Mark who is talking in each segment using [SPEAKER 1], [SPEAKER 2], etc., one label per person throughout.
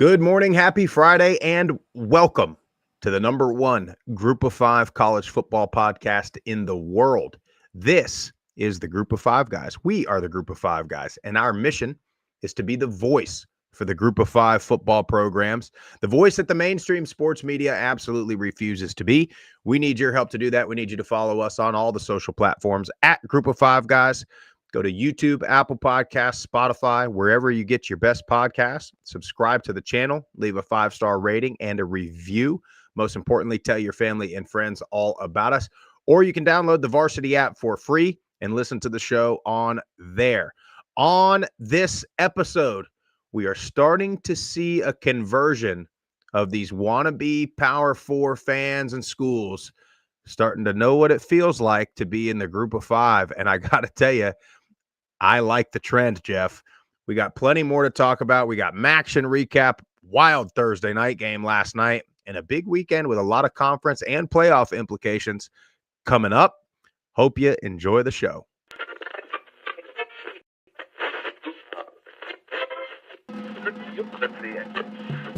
[SPEAKER 1] Good morning, happy Friday, and welcome to the number one Group of Five college football podcast in the world. This is the Group of Five Guys. We are the Group of Five Guys, and our mission is to be the voice for the Group of Five football programs, the voice that the mainstream sports media absolutely refuses to be. We need your help to do that. We need you to follow us on all the social platforms at Group of Five Guys. Go to YouTube, Apple Podcasts, Spotify, wherever you get your best podcasts. Subscribe to the channel, leave a 5-star rating and a review. Most importantly, tell your family and friends all about us. Or you can download the Varsity app for free and listen to the show on there. On this episode, we are starting to see a conversion of these wannabe Power 4 fans and schools starting to know what it feels like to be in the Group of Five. And I got to tell you, I like the trend, Jeff. We got plenty more to talk about. We got Maction recap, wild Thursday night game last night, and a big weekend with a lot of conference and playoff implications coming up. Hope you enjoy the show.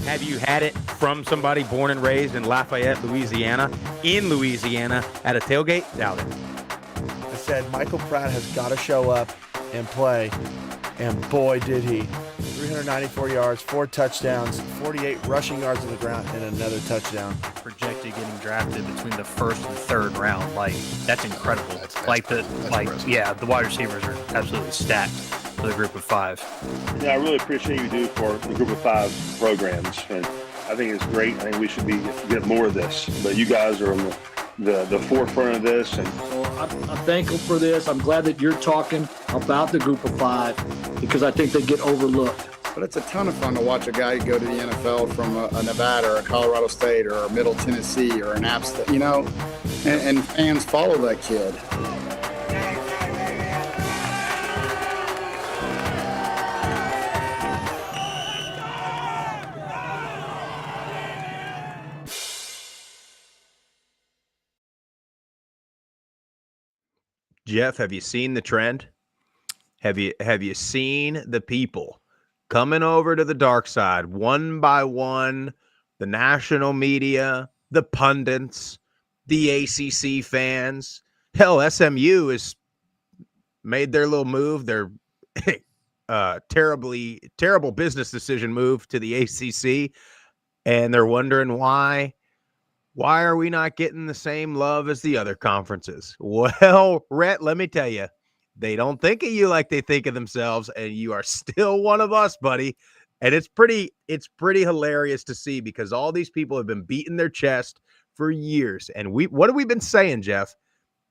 [SPEAKER 1] Have you had it from somebody born and raised in Lafayette, Louisiana, at a tailgate? Doubt it.
[SPEAKER 2] I said Michael Pratt has got to show up and play, and boy did he. 394 yards, 4 touchdowns, 48 rushing yards on the ground, and another touchdown.
[SPEAKER 3] Projected getting drafted between the first and third round, that's incredible. That's the wide receivers are absolutely stacked for the Group of Five.
[SPEAKER 4] Yeah, I really appreciate you do for the Group of Five programs, and I think it's great. I think we should get more of this, but you guys are on the forefront of this. And
[SPEAKER 5] so I'm thankful for this. I'm glad that you're talking about the Group of Five because I think they get overlooked.
[SPEAKER 6] But it's a ton of fun to watch a guy go to the NFL from a Nevada or a Colorado State or a Middle Tennessee or an App State, and fans follow that kid.
[SPEAKER 1] Jeff, have you seen the trend? Have you seen the people coming over to the dark side one by one? The national media, the pundits, the ACC fans. Hell, SMU has made their little move. Their terrible business decision move to the ACC, and they're wondering why. Why are we not getting the same love as the other conferences? Well, Rhett, let me tell you, they don't think of you like they think of themselves, and you are still one of us, buddy. And it's pretty hilarious to see because all these people have been beating their chest for years. And what have we been saying, Jeff?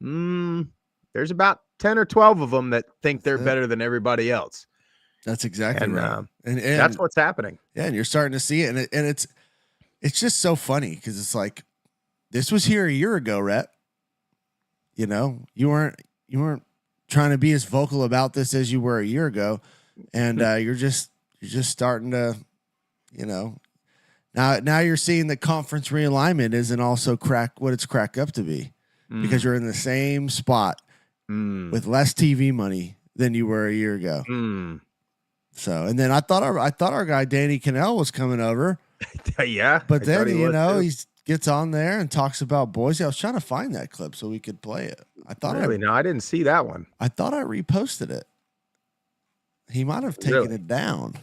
[SPEAKER 1] There's about 10 or 12 of them that think they're better than everybody else.
[SPEAKER 2] That's exactly right. And
[SPEAKER 1] that's what's happening.
[SPEAKER 2] Yeah, and you're starting to see it, and it's just so funny because it's like, this was here a year ago, Rhett. You weren't trying to be as vocal about this as you were a year ago, and you're just starting to, now you're seeing the conference realignment isn't also what it's cracked up to be, because you're in the same spot with less TV money than you were a year ago. So, and then I thought our guy Danny Cannell was coming over.
[SPEAKER 1] Yeah,
[SPEAKER 2] but then he gets on there and talks about Boise. I was trying to find that clip so we could play it. I
[SPEAKER 1] didn't see that one.
[SPEAKER 2] I thought I reposted it. He might have taken it down.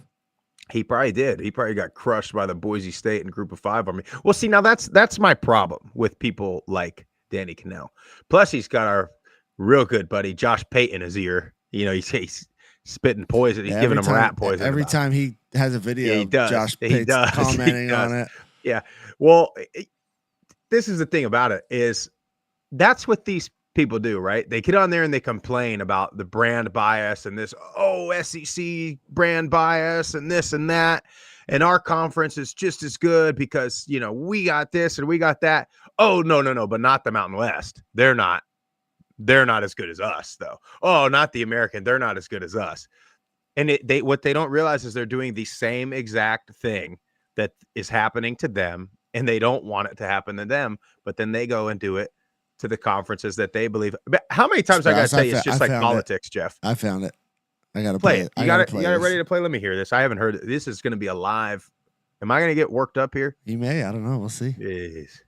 [SPEAKER 1] He probably did. He probably got crushed by the Boise State and Group of Five Army. Well, see, now that's my problem with people like Danny Cannell. Plus, he's got our real good buddy Josh Payton in his ear. He's spitting poison. He's giving him rat poison.
[SPEAKER 2] Every time he has a video, Josh Payton's commenting on it.
[SPEAKER 1] Yeah. Well, this is the thing about it is that's what these people do, right? They get on there and they complain about the brand bias and this, SEC brand bias and this and that. And our conference is just as good because, we got this and we got that. Oh, no, but not the Mountain West. They're not as good as us, though. Oh, not the American. They're not as good as us. And what they don't realize is they're doing the same exact thing that is happening to them, and they don't want it to happen to them, but then they go and do it to the conferences that they believe. How many times I got to tell you it's just like politics, Jeff?
[SPEAKER 2] I found it. I got to
[SPEAKER 1] play it. You got it ready to play? Let me hear this. I haven't heard it. This is going to be a live Am I going to get worked up here?
[SPEAKER 2] You may. I don't know. We'll see.
[SPEAKER 1] Jeez.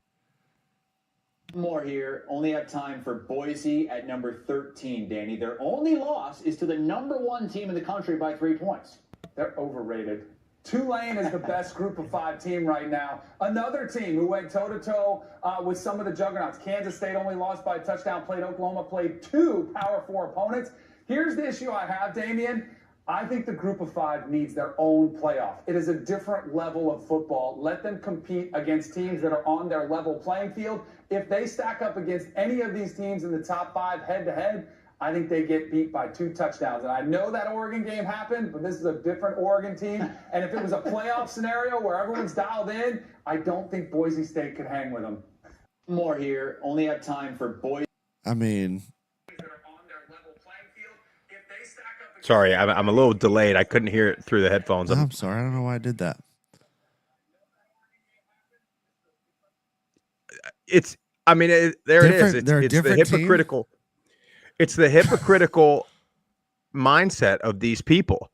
[SPEAKER 7] More here. Only have time for Boise at number 13, Danny. Their only loss is to the number 1 team in the country by 3 points. They're overrated. Tulane is the best group of 5 team right now. Another team who went toe-to-toe with some of the juggernauts. Kansas State only lost by a touchdown. Oklahoma played 2 Power 4 opponents. Here's the issue I have, Damian. I think the group of 5 needs their own playoff. It is a different level of football. Let them compete against teams that are on their level playing field. If they stack up against any of these teams in the top 5 head-to-head, I think they get beat by 2 touchdowns. And I know that Oregon game happened, but this is a different Oregon team. And if it was a playoff scenario where everyone's dialed in, I don't think Boise State could hang with them. More here. Only have time for Boise.
[SPEAKER 2] I mean,
[SPEAKER 1] Sorry, I'm a little delayed. I couldn't hear it through the headphones.
[SPEAKER 2] I'm sorry. I don't know why I did that.
[SPEAKER 1] There it is.
[SPEAKER 2] They're a
[SPEAKER 1] It's the
[SPEAKER 2] different team?
[SPEAKER 1] hypocritical. It's the hypocritical mindset of these people.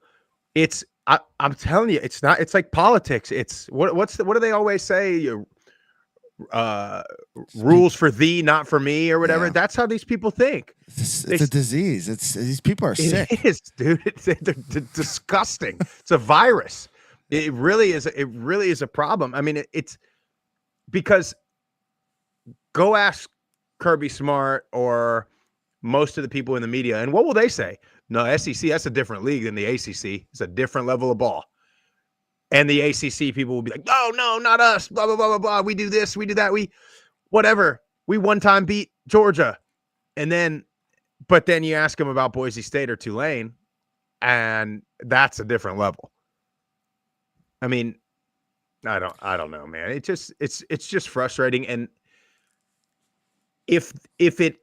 [SPEAKER 1] I'm telling you, it's not. It's like politics. It's what do they always say? Rules for thee, not for me, or whatever.
[SPEAKER 2] Yeah.
[SPEAKER 1] That's how these people think.
[SPEAKER 2] It's a disease. These people are sick.
[SPEAKER 1] It is, dude. They're disgusting. It's a virus. It really is. It really is a problem. I mean, it's because go ask Kirby Smart or most of the people in the media, and what will they say? No, SEC, that's a different league than the ACC. It's a different level of ball. And the ACC people will be like, oh, no, not us, blah, blah, blah, blah, blah. We do this, we do that, whatever. We one time beat Georgia. But then you ask them about Boise State or Tulane, and that's a different level. I mean, I don't know, man. It's just frustrating. And if it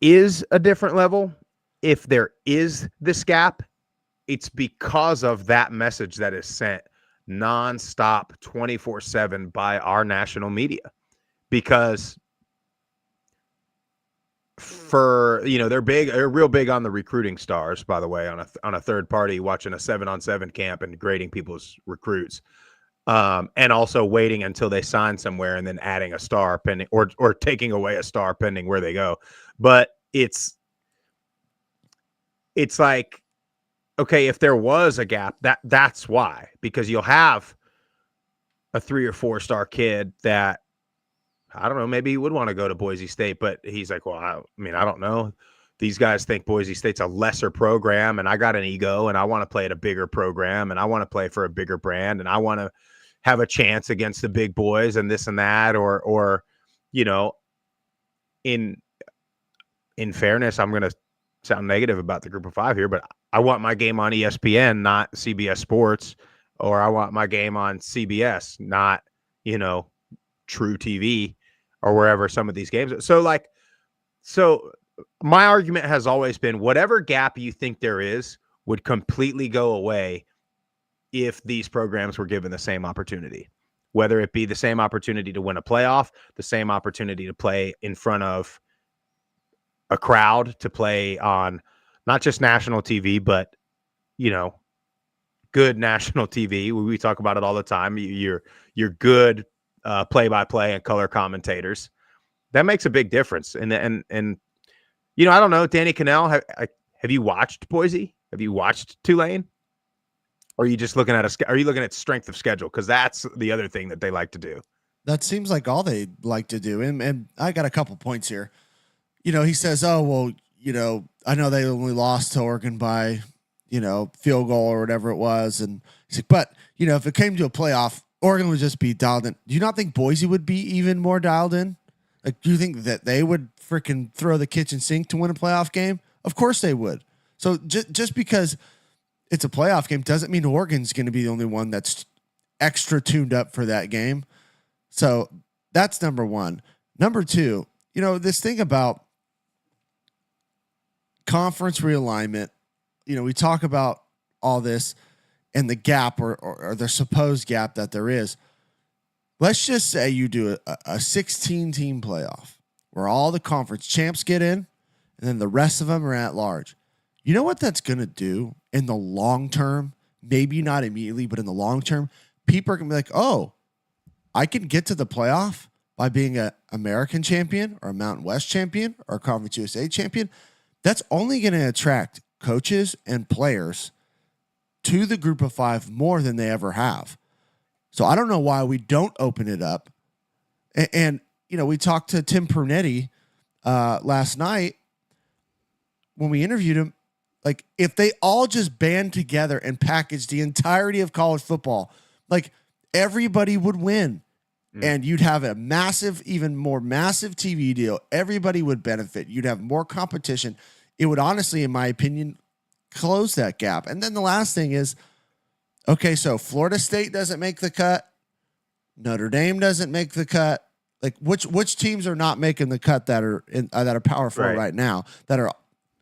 [SPEAKER 1] is a different level, if there is this gap, it's because of that message that is sent nonstop 24/7 by our national media. Because they're real big on the recruiting stars, by the way, on a third party watching a 7-on-7 camp and grading people's recruits. And also waiting until they sign somewhere and then adding a star pending or taking away a star pending where they go. But it's like, okay, if there was a gap, that's why, because you'll have a 3 or 4 star kid that, I don't know, maybe he would want to go to Boise State, but he's like, well, I don't know. These guys think Boise State's a lesser program, and I got an ego, and I want to play at a bigger program, and I want to play for a bigger brand, and I want to have a chance against the big boys and this and that, or in fairness, I'm going to sound negative about the group of 5 here, but I want my game on ESPN, not CBS Sports, or I want my game on CBS, not, True TV or wherever some of these games. So my argument has always been whatever gap you think there is would completely go away if these programs were given the same opportunity, whether it be the same opportunity to win a playoff, the same opportunity to play in front of a crowd, to play on not just national TV, but, good national TV. We talk about it all the time. You're good play-by-play and color commentators. That makes a big difference. And I don't know, Danny Cannell, have you watched Boise? Have you watched Tulane? Or are you just looking at strength of schedule? Because that's the other thing that they like to do.
[SPEAKER 2] That seems like all they like to do. And I got a couple points here. He says, oh, well, I know they only lost to Oregon by, field goal or whatever it was. And he's like, but, if it came to a playoff, Oregon would just be dialed in. Do you not think Boise would be even more dialed in? Like, do you think that they would freaking throw the kitchen sink to win a playoff game? Of course they would. So just because it's a playoff game doesn't mean Oregon's going to be the only one that's extra tuned up for that game. So that's number one. Number two, this thing about conference realignment, we talk about all this and the gap or the supposed gap that there is. Let's just say you do a 16-team playoff where all the conference champs get in and then the rest of them are at large. You know what that's going to do in the long term? Maybe not immediately, but in the long term, people are going to be like, oh, I can get to the playoff by being an American champion or a Mountain West champion or a Conference USA champion. That's only going to attract coaches and players to the group of 5 more than they ever have. So I don't know why we don't open it up. And you know, we talked to Tim Pernetti last night when we interviewed him. Like, if they all just band together and package the entirety of college football, like, everybody would win. And you'd have a massive, even more massive TV deal. Everybody would benefit. You'd have more competition. It would honestly, in my opinion, close that gap. And then the last thing is, okay, so Florida State doesn't make the cut. Notre Dame doesn't make the cut. Like, which teams are not making the cut that are Power 4 right now, that are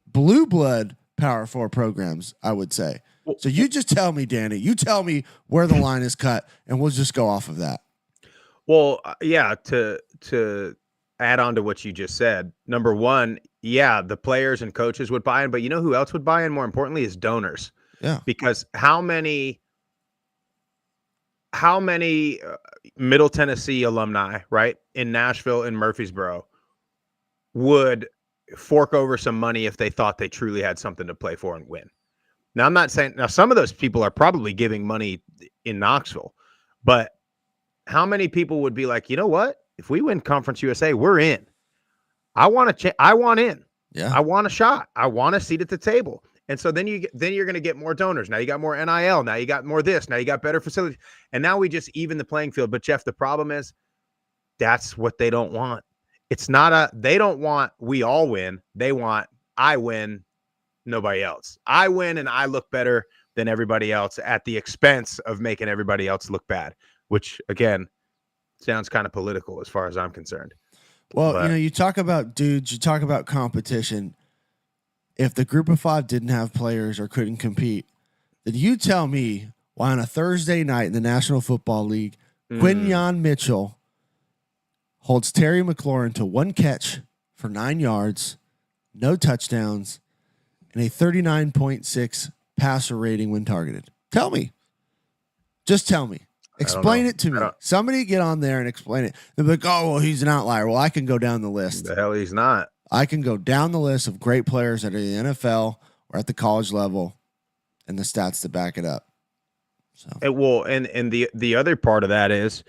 [SPEAKER 2] blue blood Power 4 programs, I would say. So you just tell me, Danny, you tell me where the line is cut, and we'll just go off of that.
[SPEAKER 1] Well, yeah, to add on to what you just said, number one, yeah, the players and coaches would buy in, but you know who else would buy in, more importantly, is donors.
[SPEAKER 2] Yeah.
[SPEAKER 1] Because how many Middle Tennessee alumni, right, in Nashville and Murfreesboro would fork over some money if they thought they truly had something to play for and win? Now, I'm not saying, now some of those people are probably giving money in Knoxville, but how many people would be like, you know what? If we win Conference USA, we're in. I want in.
[SPEAKER 2] Yeah.
[SPEAKER 1] I want a shot. I want a seat at the table. And so then you're going to get more donors. Now you got more NIL. Now you got more this. Now you got better facilities. And now we just even the playing field. But Jeff, the problem is that's what they don't want. It's not they don't want we all win. They want I win, nobody else. I win and I look better than everybody else at the expense of making everybody else look bad, which again sounds kind of political as far as I'm concerned.
[SPEAKER 2] Well, but, you know, you talk about dudes, you talk about competition. If the group of 5 didn't have players or couldn't compete, then you tell me why on a Thursday night in the National Football League, Quinyon Mitchell holds Terry McLaurin to 1 catch for 9 yards, no touchdowns, and a 39.6 passer rating when targeted. Tell me. Just tell me. Explain it to me. Somebody get on there and explain it. They'll be like, oh, well, he's an outlier. Well, I can go down the list.
[SPEAKER 1] The hell he's not.
[SPEAKER 2] I can go down the list of great players that are in the NFL or at the college level and the stats to back it up. So
[SPEAKER 1] and the other part of that is,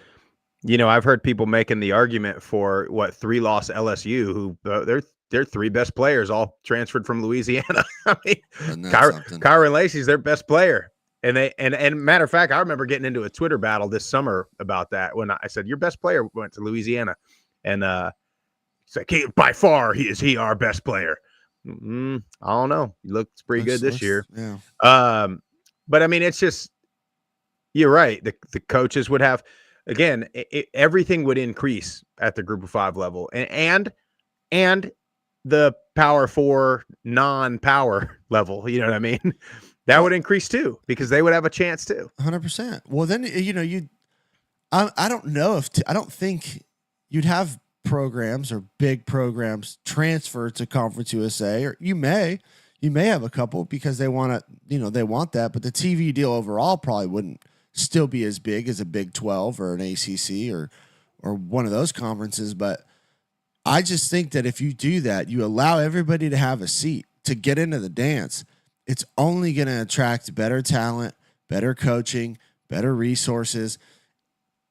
[SPEAKER 1] you know, I've heard people making the argument for 3-loss LSU, who their 3 best players all transferred from Louisiana. I mean, Kyron Lacey's their best player. And matter of fact, I remember getting into a Twitter battle this summer about that when I said your best player went to Louisiana, and it's like, hey, by far he is our best player. I don't know. He looks pretty good this year.
[SPEAKER 2] Yeah.
[SPEAKER 1] But I mean, it's just you're right. The coaches would have again. Everything would increase at the Group of 5 level, and the Power 4 non-power level. You know what I mean? That would increase too, because they would have a chance too.
[SPEAKER 2] 100%. Well, then, you know, I don't know I don't think you'd have programs or big programs transfer to Conference USA, or you may have a couple because they want to, you know, they want that, but the TV deal overall probably wouldn't still be as big as a Big 12 or an ACC or one of those conferences. But I just think that if you do that, you allow everybody to have a seat to get into the dance. It's only going to attract better talent, better coaching, better resources.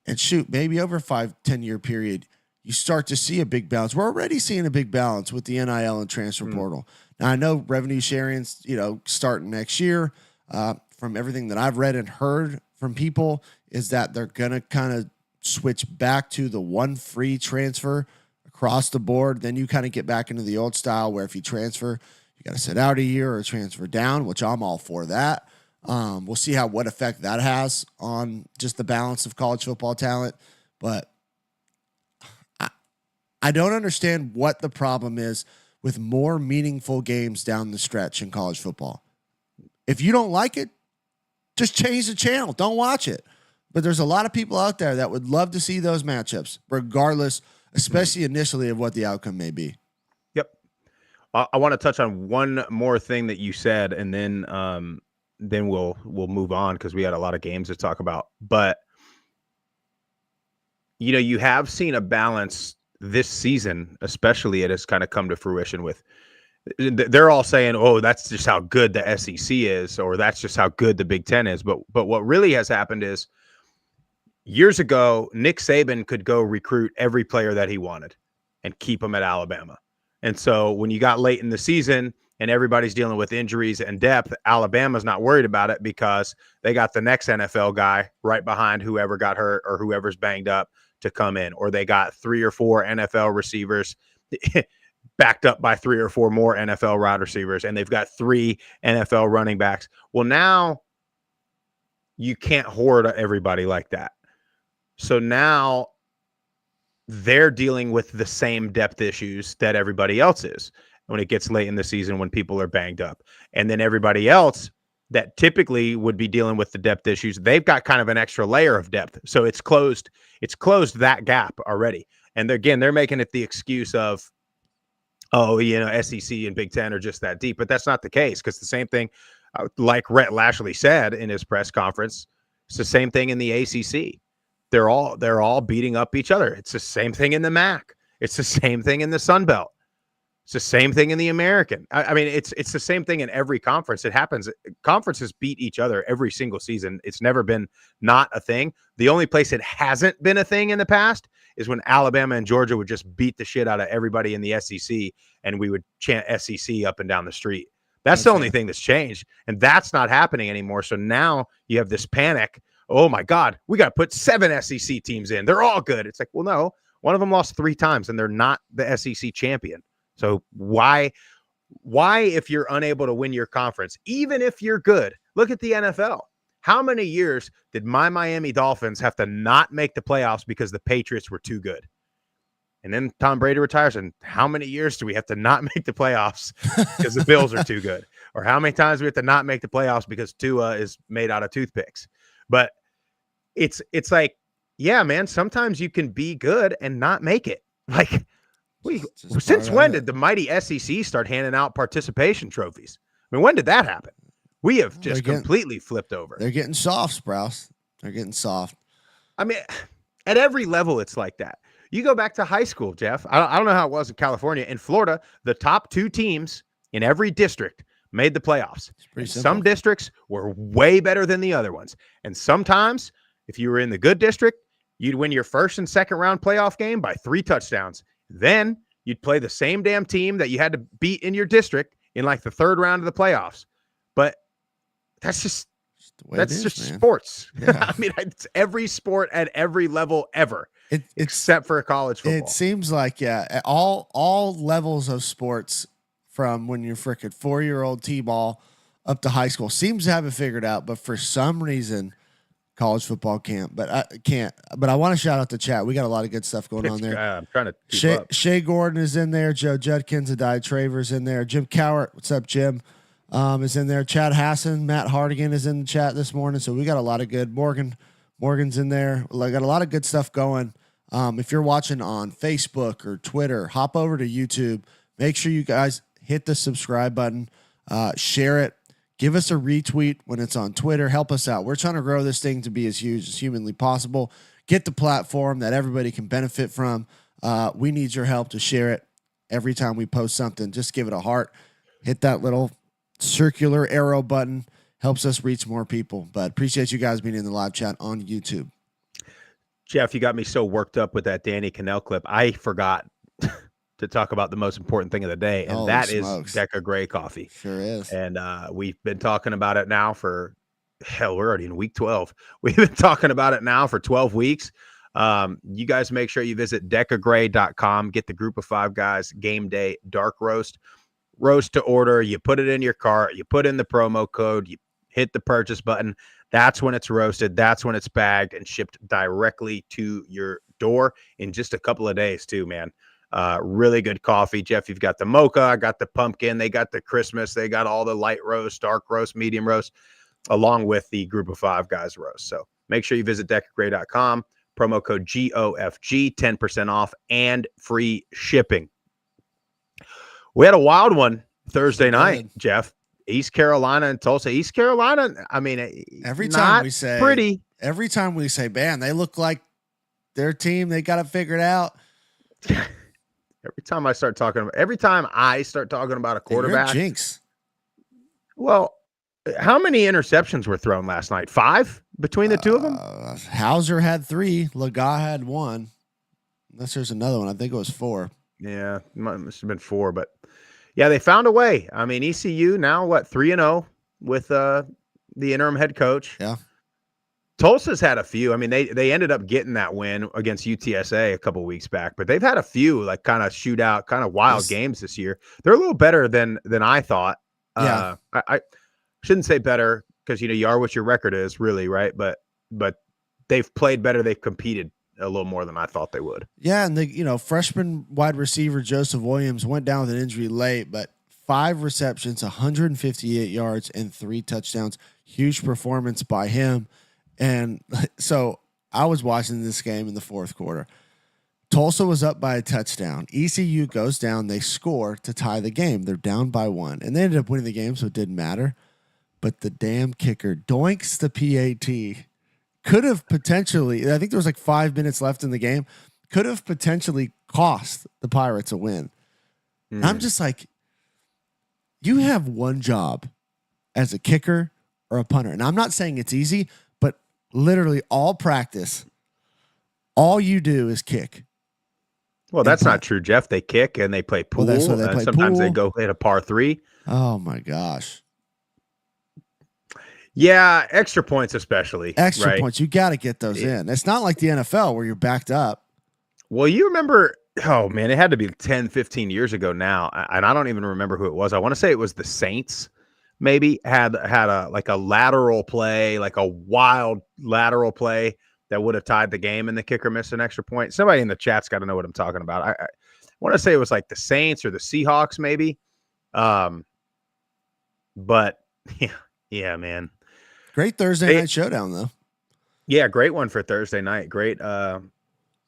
[SPEAKER 2] And shoot, maybe over a 5-10 year period, you start to see a big balance. We're already seeing a big balance with the NIL and transfer portal. Now, I know revenue sharing's, you know, starting next year. From everything that I've read and heard from people is that they're going to kind of switch back to the 1 free transfer across the board. Then you kind of get back into the old style where if you transfer, you got to sit out a year or transfer down, which I'm all for that. We'll see what effect that has on just the balance of college football talent. But I don't understand what the problem is with more meaningful games down the stretch in college football. If you don't like it, just change the channel. Don't watch it. But there's a lot of people out there that would love to see those matchups, regardless, especially initially, of what the outcome may be.
[SPEAKER 1] I want to touch on one more thing that you said, and then we'll move on because we had a lot of games to talk about. But you have seen a balance this season, especially it has kind of come to fruition with they're all saying, oh, that's just how good the SEC is, or that's just how good the Big Ten is. But what really has happened is years ago, Nick Saban could go recruit every player that he wanted and keep them at Alabama. And so when you got late in the season and everybody's dealing with injuries and depth, Alabama's not worried about it because they got the next NFL guy right behind whoever got hurt or whoever's banged up to come in, or they got 3 or 4 NFL receivers backed up by 3 or 4 more NFL wide receivers, and they've got 3 NFL running backs. Well, now you can't hoard everybody like that. So now they're dealing with the same depth issues that everybody else is when it gets late in the season when people are banged up. And then everybody else that typically would be dealing with the depth issues, they've got kind of an extra layer of depth. So it's closed that gap already. And again, they're making it the excuse of, oh, SEC and Big Ten are just that deep. But that's not the case, because the same thing, like Rhett Lashley said in his press conference, it's the same thing in the ACC. They're all beating up each other. It's the same thing in the MAC. It's the same thing in the Sun Belt. It's the same thing in the American. I mean, it's the same thing in every conference. It happens. Conferences beat each other every single season. It's never been not a thing. The only place it hasn't been a thing in the past is when Alabama and Georgia would just beat the shit out of everybody in the SEC, and we would chant SEC up and down the street. That's the only thing that's changed, and that's not happening anymore. So now you have this panic. Oh my God, we got to put 7 SEC teams in. They're all good. It's like, well, no, one of them lost 3 times and they're not the SEC champion. So why, if you're unable to win your conference, even if you're good, look at the NFL. How many years did my Miami Dolphins have to not make the playoffs because the Patriots were too good? And then Tom Brady retires. And how many years do we have to not make the playoffs because the Bills are too good? Or how many times do we have to not make the playoffs because Tua is made out of toothpicks? But it's like, yeah, man, sometimes you can be good and not make it. Like, since when did the mighty SEC start handing out participation trophies? I mean, when did that happen? We have just completely flipped over.
[SPEAKER 2] They're getting soft, Sprouse. They're getting soft.
[SPEAKER 1] I mean, at every level, it's like that. You go back to high school, Jeff. I don't know how it was in California. In Florida, the top 2 teams in every district made the playoffs. Some districts were way better than the other ones. And sometimes, if you were in the good district, you'd win your first and second round playoff game by 3 touchdowns. Then you'd play the same damn team that you had to beat in your district in like the 3rd round of the playoffs. But that's just sports. Yeah. I mean, it's every sport at every level ever, except for college football.
[SPEAKER 2] It seems like, yeah, all levels of sports, from when you're freaking 4-year-old T-ball up to high school, seems to have it figured out. But for some reason, college football can't. But I want to shout out the chat. We got a lot of good stuff going on there.
[SPEAKER 1] I'm trying to keep up.
[SPEAKER 2] Shea Gordon is in there. Joe Judkins, Adai Traver's in there. Jim Cowart, what's up, Jim? Is in there. Chad Hassan, Matt Hardigan is in the chat this morning. So we got a lot of good. Morgan's in there. We got a lot of good stuff going. If you're watching on Facebook or Twitter, hop over to YouTube. Make sure you guys hit the subscribe button. Share it. Give us a retweet when it's on Twitter. Help us out. We're trying to grow this thing to be as huge as humanly possible. Get the platform that everybody can benefit from. We need your help to share it every time we post something. Just give it a heart. Hit that little circular arrow button. Helps us reach more people. But appreciate you guys being in the live chat on YouTube.
[SPEAKER 1] Jeff, you got me so worked up with that Danny Cannell clip. I forgot to talk about the most important thing of the day, and that is Deca Gray coffee.
[SPEAKER 2] Sure is.
[SPEAKER 1] And we've been talking about it now for, hell, we're already in week 12. We've been talking about it now for 12 weeks. You guys make sure you visit decagray.com. Get the Group of 5 Guys Game Day Dark Roast to order. You put it in your cart. You put in the promo code. You hit the purchase button. That's when it's roasted. That's when it's bagged and shipped directly to your door in just a couple of days too, man. Really good coffee. Jeff, you've got the mocha. I got the pumpkin. They got the Christmas. They got all the light roast, dark roast, medium roast, along with the Group of 5 Guys roast. So make sure you visit decagray.com. Promo code GOFG, 10% off and free shipping. We had a wild one Thursday night, Jeff. East Carolina and Tulsa. East Carolina, I mean,
[SPEAKER 2] every time we say
[SPEAKER 1] pretty.
[SPEAKER 2] Every time we say, man, they look like their team. They got it figured out.
[SPEAKER 1] Every time I start talking about a quarterback,
[SPEAKER 2] You're a jinx.
[SPEAKER 1] Well, how many interceptions were thrown last night? 5 between the two of them?
[SPEAKER 2] Hauser had 3. Lagat had 1. Unless there's another one. I think it was 4.
[SPEAKER 1] Yeah, must have been 4. But, yeah, they found a way. I mean, ECU now, 3-0 with the interim head coach.
[SPEAKER 2] Yeah.
[SPEAKER 1] Tulsa's had a few. I mean, they ended up getting that win against UTSA a couple weeks back. But they've had a few, kind of shootout, kind of wild games this year. They're a little better than I thought.
[SPEAKER 2] Yeah.
[SPEAKER 1] I shouldn't say better because, you are what your record is, really, right? But they've played better. They've competed a little more than I thought they would.
[SPEAKER 2] Yeah, and the freshman wide receiver Joseph Williams went down with an injury late, but 5 receptions, 158 yards, and 3 touchdowns. Huge performance by him. And so I was watching this game in the fourth quarter. Tulsa was up by a touchdown. ECU goes down. They score to tie the game. They're down by 1. And they ended up winning the game, so it didn't matter. But the damn kicker doinks the PAT. Could have potentially, I think there was 5 minutes left in the game, could have potentially cost the Pirates a win. And I'm just like, you have one job as a kicker or a punter. And I'm not saying it's easy, but literally all practice, all you do is kick.
[SPEAKER 1] Well, that's not true, Jeff. They kick and they play pool.
[SPEAKER 2] Well, they play
[SPEAKER 1] sometimes
[SPEAKER 2] pool.
[SPEAKER 1] they go hit a par 3.
[SPEAKER 2] Oh, my gosh.
[SPEAKER 1] Yeah, extra points especially.
[SPEAKER 2] Extra
[SPEAKER 1] right?
[SPEAKER 2] points. You got to get those in. It's not like the NFL where you're backed up.
[SPEAKER 1] Well, you remember, oh, man, it had to be 10, 15 years ago now, and I don't even remember who it was. I want to say it was the Saints, maybe, had a lateral play, a wild lateral play that would have tied the game, and the kicker missed an extra point. Somebody in the chat's got to know what I'm talking about. I want to say it was the Saints or the Seahawks, maybe. But yeah, man.
[SPEAKER 2] Great Thursday night showdown, though.
[SPEAKER 1] Yeah, great one for Thursday night. Great. And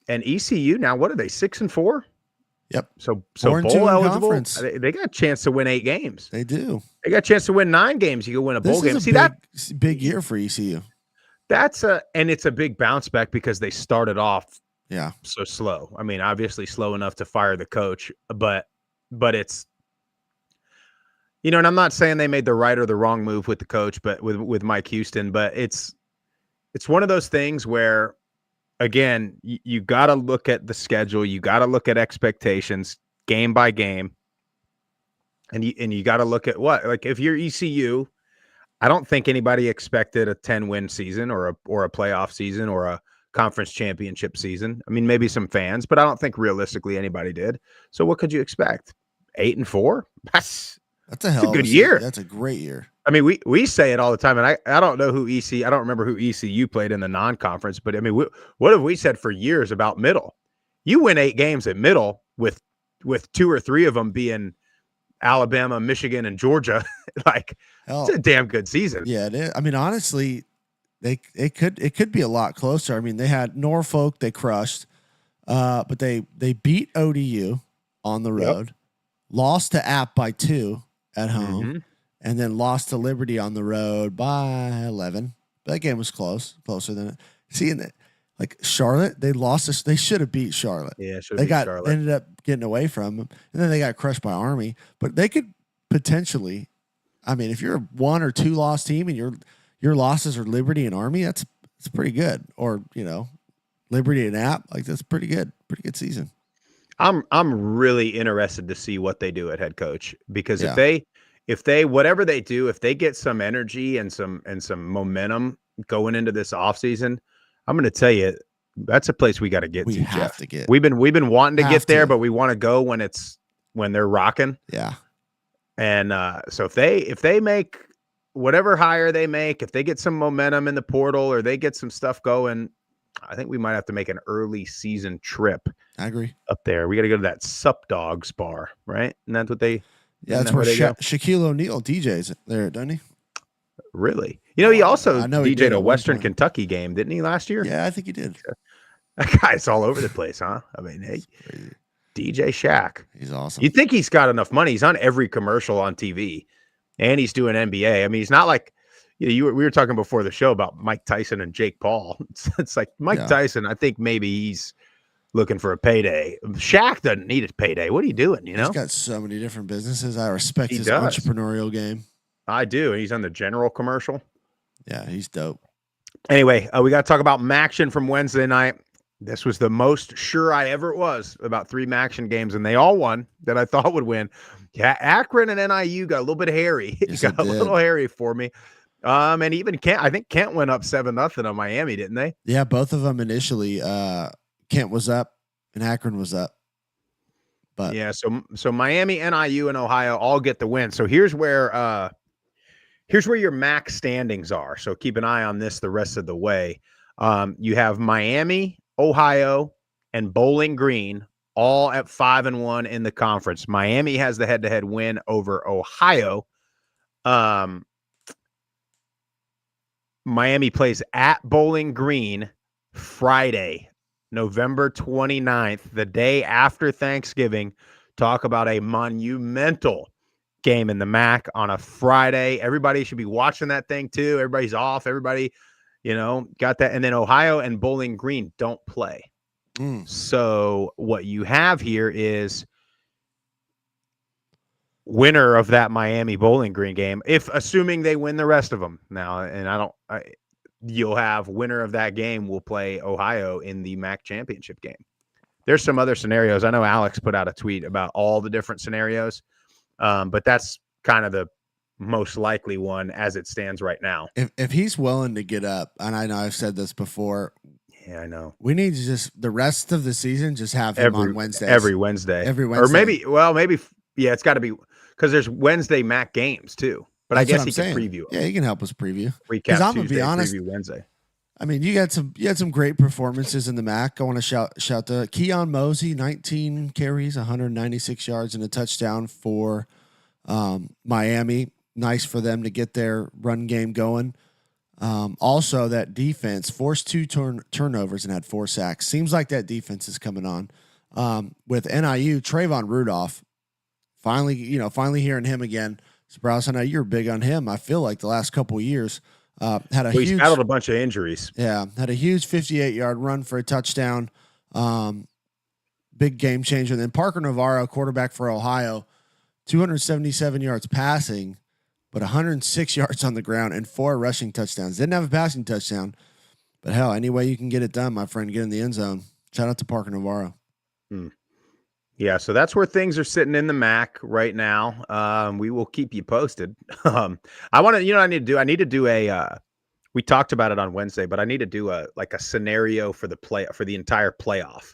[SPEAKER 1] ECU now, what are they? 6-4?
[SPEAKER 2] Yep.
[SPEAKER 1] So
[SPEAKER 2] 4-2
[SPEAKER 1] bowl eligible.
[SPEAKER 2] conference.
[SPEAKER 1] They got a chance to win 8 games.
[SPEAKER 2] They do.
[SPEAKER 1] They got a chance to win 9 games. You can win a bowl game. See
[SPEAKER 2] that big year for ECU.
[SPEAKER 1] And it's a big bounce back because they started off
[SPEAKER 2] so
[SPEAKER 1] slow. I mean, obviously slow enough to fire the coach, but it's, and I'm not saying they made the right or the wrong move with the coach, but with Mike Houston, but it's one of those things where, again, you got to look at the schedule, you got to look at expectations game by game, and you got to look at if you're ECU. I don't think anybody expected a 10-win season or a playoff season or a conference championship season. I mean, maybe some fans, but I don't think realistically anybody did. So what could you expect? 8-4? That's a good year.
[SPEAKER 2] That's a great year.
[SPEAKER 1] I mean, we say it all the time, and I don't know I don't remember who ECU played in the non-conference, but I mean, what have we said for years about Middle? You win 8 games at Middle with 2 or 3 of them being Alabama, Michigan, and Georgia. It's a damn good season.
[SPEAKER 2] Yeah, it is. I mean, honestly, it could be a lot closer. I mean, they had Norfolk, they crushed, but they beat ODU on the road, lost to App by 2 at home, and then lost to Liberty on the road by 11. That game was closer than it. See, Charlotte, they lost. They should have beat Charlotte.
[SPEAKER 1] Yeah,
[SPEAKER 2] Charlotte. Ended up getting away from them, and then they got crushed by Army. But they could potentially, I mean, if you're a 1 or 2 loss team and your losses are Liberty and Army, it's pretty good. Or Liberty and App, that's pretty good season.
[SPEAKER 1] I'm really interested to see what they do at head coach, because if they whatever they do, if they get some energy and some momentum going into this offseason, I'm going to tell you, that's a place we got to get to, Jeff. We've been wanting to get there, but we want to go when they're rocking.
[SPEAKER 2] Yeah.
[SPEAKER 1] And so if they make whatever hire they make, if they get some momentum in the portal or they get some stuff going, I think we might have to make an early season trip.
[SPEAKER 2] I agree.
[SPEAKER 1] Up there, we got to go to that Sup Dogs bar, right? And that's what they.
[SPEAKER 2] Yeah, that's where Shaquille O'Neal DJs there, doesn't he?
[SPEAKER 1] Really? He also DJ'd a Western
[SPEAKER 2] point.
[SPEAKER 1] Kentucky game, didn't he, last year?
[SPEAKER 2] Yeah, I think he did.
[SPEAKER 1] That guy's all over the place, huh? I mean, hey, DJ Shaq.
[SPEAKER 2] He's awesome.
[SPEAKER 1] You think he's got enough money? He's on every commercial on TV, and he's doing NBA. I mean, he's not like, we were talking before the show about Mike Tyson and Jake Paul. It's like Mike Tyson, I think maybe he's looking for a payday. Shaq doesn't need a payday. What are you doing?
[SPEAKER 2] He's got so many different businesses. I respect his entrepreneurial game.
[SPEAKER 1] I do. He's on the General commercial.
[SPEAKER 2] Yeah, he's dope.
[SPEAKER 1] Anyway, we got to talk about Maction from Wednesday night. This was the most sure I ever was about 3 Maction games, and they all won that I thought would win. Yeah, Akron and NIU got a little bit hairy.
[SPEAKER 2] Yes,
[SPEAKER 1] got a little hairy for me. And even Kent, I think Kent went up 7-0 on Miami, didn't they?
[SPEAKER 2] Yeah, both of them initially. Kent was up and Akron was up. But
[SPEAKER 1] yeah, so Miami, NIU, and Ohio all get the win. So here's where your MAC standings are. So keep an eye on this the rest of the way. You have Miami, Ohio, and Bowling Green all at 5-1 in the conference. Miami has the head-to-head win over Ohio. Miami plays at Bowling Green Friday, November 29th, the day after Thanksgiving. Talk about a monumental game in the MAC on a Friday. Everybody should be watching that thing too. Everybody's off. Everybody, got that. And then Ohio and Bowling Green don't play. So what you have here is winner of that Miami Bowling Green game, if assuming they win the rest of them now. And you'll have winner of that game will play Ohio in the MAC championship game. There's some other scenarios. I know Alex put out a tweet about all the different scenarios. But that's kind of the most likely one as it stands right now.
[SPEAKER 2] If he's willing to get up, and I know I've said this before.
[SPEAKER 1] Yeah, I know.
[SPEAKER 2] We need to just the rest of the season just have him on Wednesdays.
[SPEAKER 1] Every Wednesday.
[SPEAKER 2] Or
[SPEAKER 1] maybe, it's got to be because there's Wednesday MAC games too. But I guess he can preview.
[SPEAKER 2] Yeah, he can help us preview.
[SPEAKER 1] Recap
[SPEAKER 2] I'm
[SPEAKER 1] Tuesday,
[SPEAKER 2] gonna be honest,
[SPEAKER 1] preview Wednesday.
[SPEAKER 2] I mean, you had some great performances in the MAC. I want to shout to Keon Mosey, 19 carries, 196 yards, and a touchdown for Miami. Nice for them to get their run game going. Also, that defense forced 2 turnovers and had 4 sacks. Seems like that defense is coming on. With NIU, Trayvon Rudolph, finally hearing him again. Sprouse, I know you're big on him. I feel like the last couple of years he's
[SPEAKER 1] battled a bunch of injuries.
[SPEAKER 2] Yeah, had a huge 58-yard run for a touchdown. Big game changer. And then Parker Navarro, quarterback for Ohio, 277 yards passing, but 106 yards on the ground and 4 rushing touchdowns. Didn't have a passing touchdown, but hell, any way you can get it done, my friend, get in the end zone. Shout out to Parker Navarro.
[SPEAKER 1] Yeah, so that's where things are sitting in the MAC right now. We will keep you posted. I want to, I need to do a. We talked about it on Wednesday, but I need to do a scenario for the entire playoff.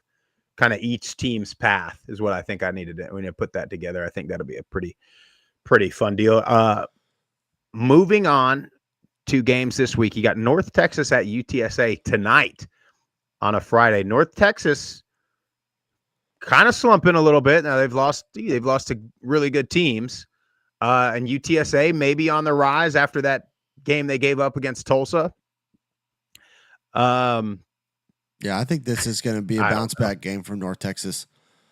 [SPEAKER 1] Kind of each team's path is what I think I need to do. We need to put that together. I think that'll be a pretty fun deal. Moving on to games this week, you got North Texas at UTSA tonight on a Friday. North Texas kind of slumping a little bit. Now they've lost to really good teams. And UTSA maybe on the rise after that game they gave up against Tulsa.
[SPEAKER 2] Yeah, I think this is going to be a bounce back game from North Texas.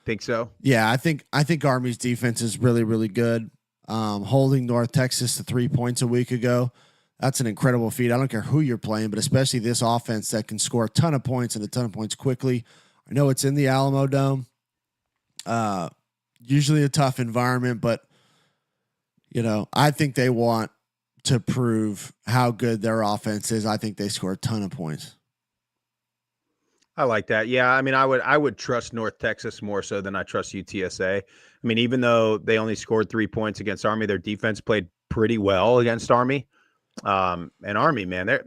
[SPEAKER 1] Think so?
[SPEAKER 2] Yeah, I think Army's defense is really, really good. Holding North Texas to 3 points a week ago, that's an incredible feat. I don't care who you're playing, but especially this offense that can score a ton of points and a ton of points quickly. I know it's in the Alamo Dome. Usually a tough environment, but I think they want to prove how good their offense is. I think they score a ton of points.
[SPEAKER 1] I like that. Yeah, I mean, I would trust North Texas more so than I trust UTSA. I mean, even though they only scored 3 points against Army, their defense played pretty well against Army. And Army, man,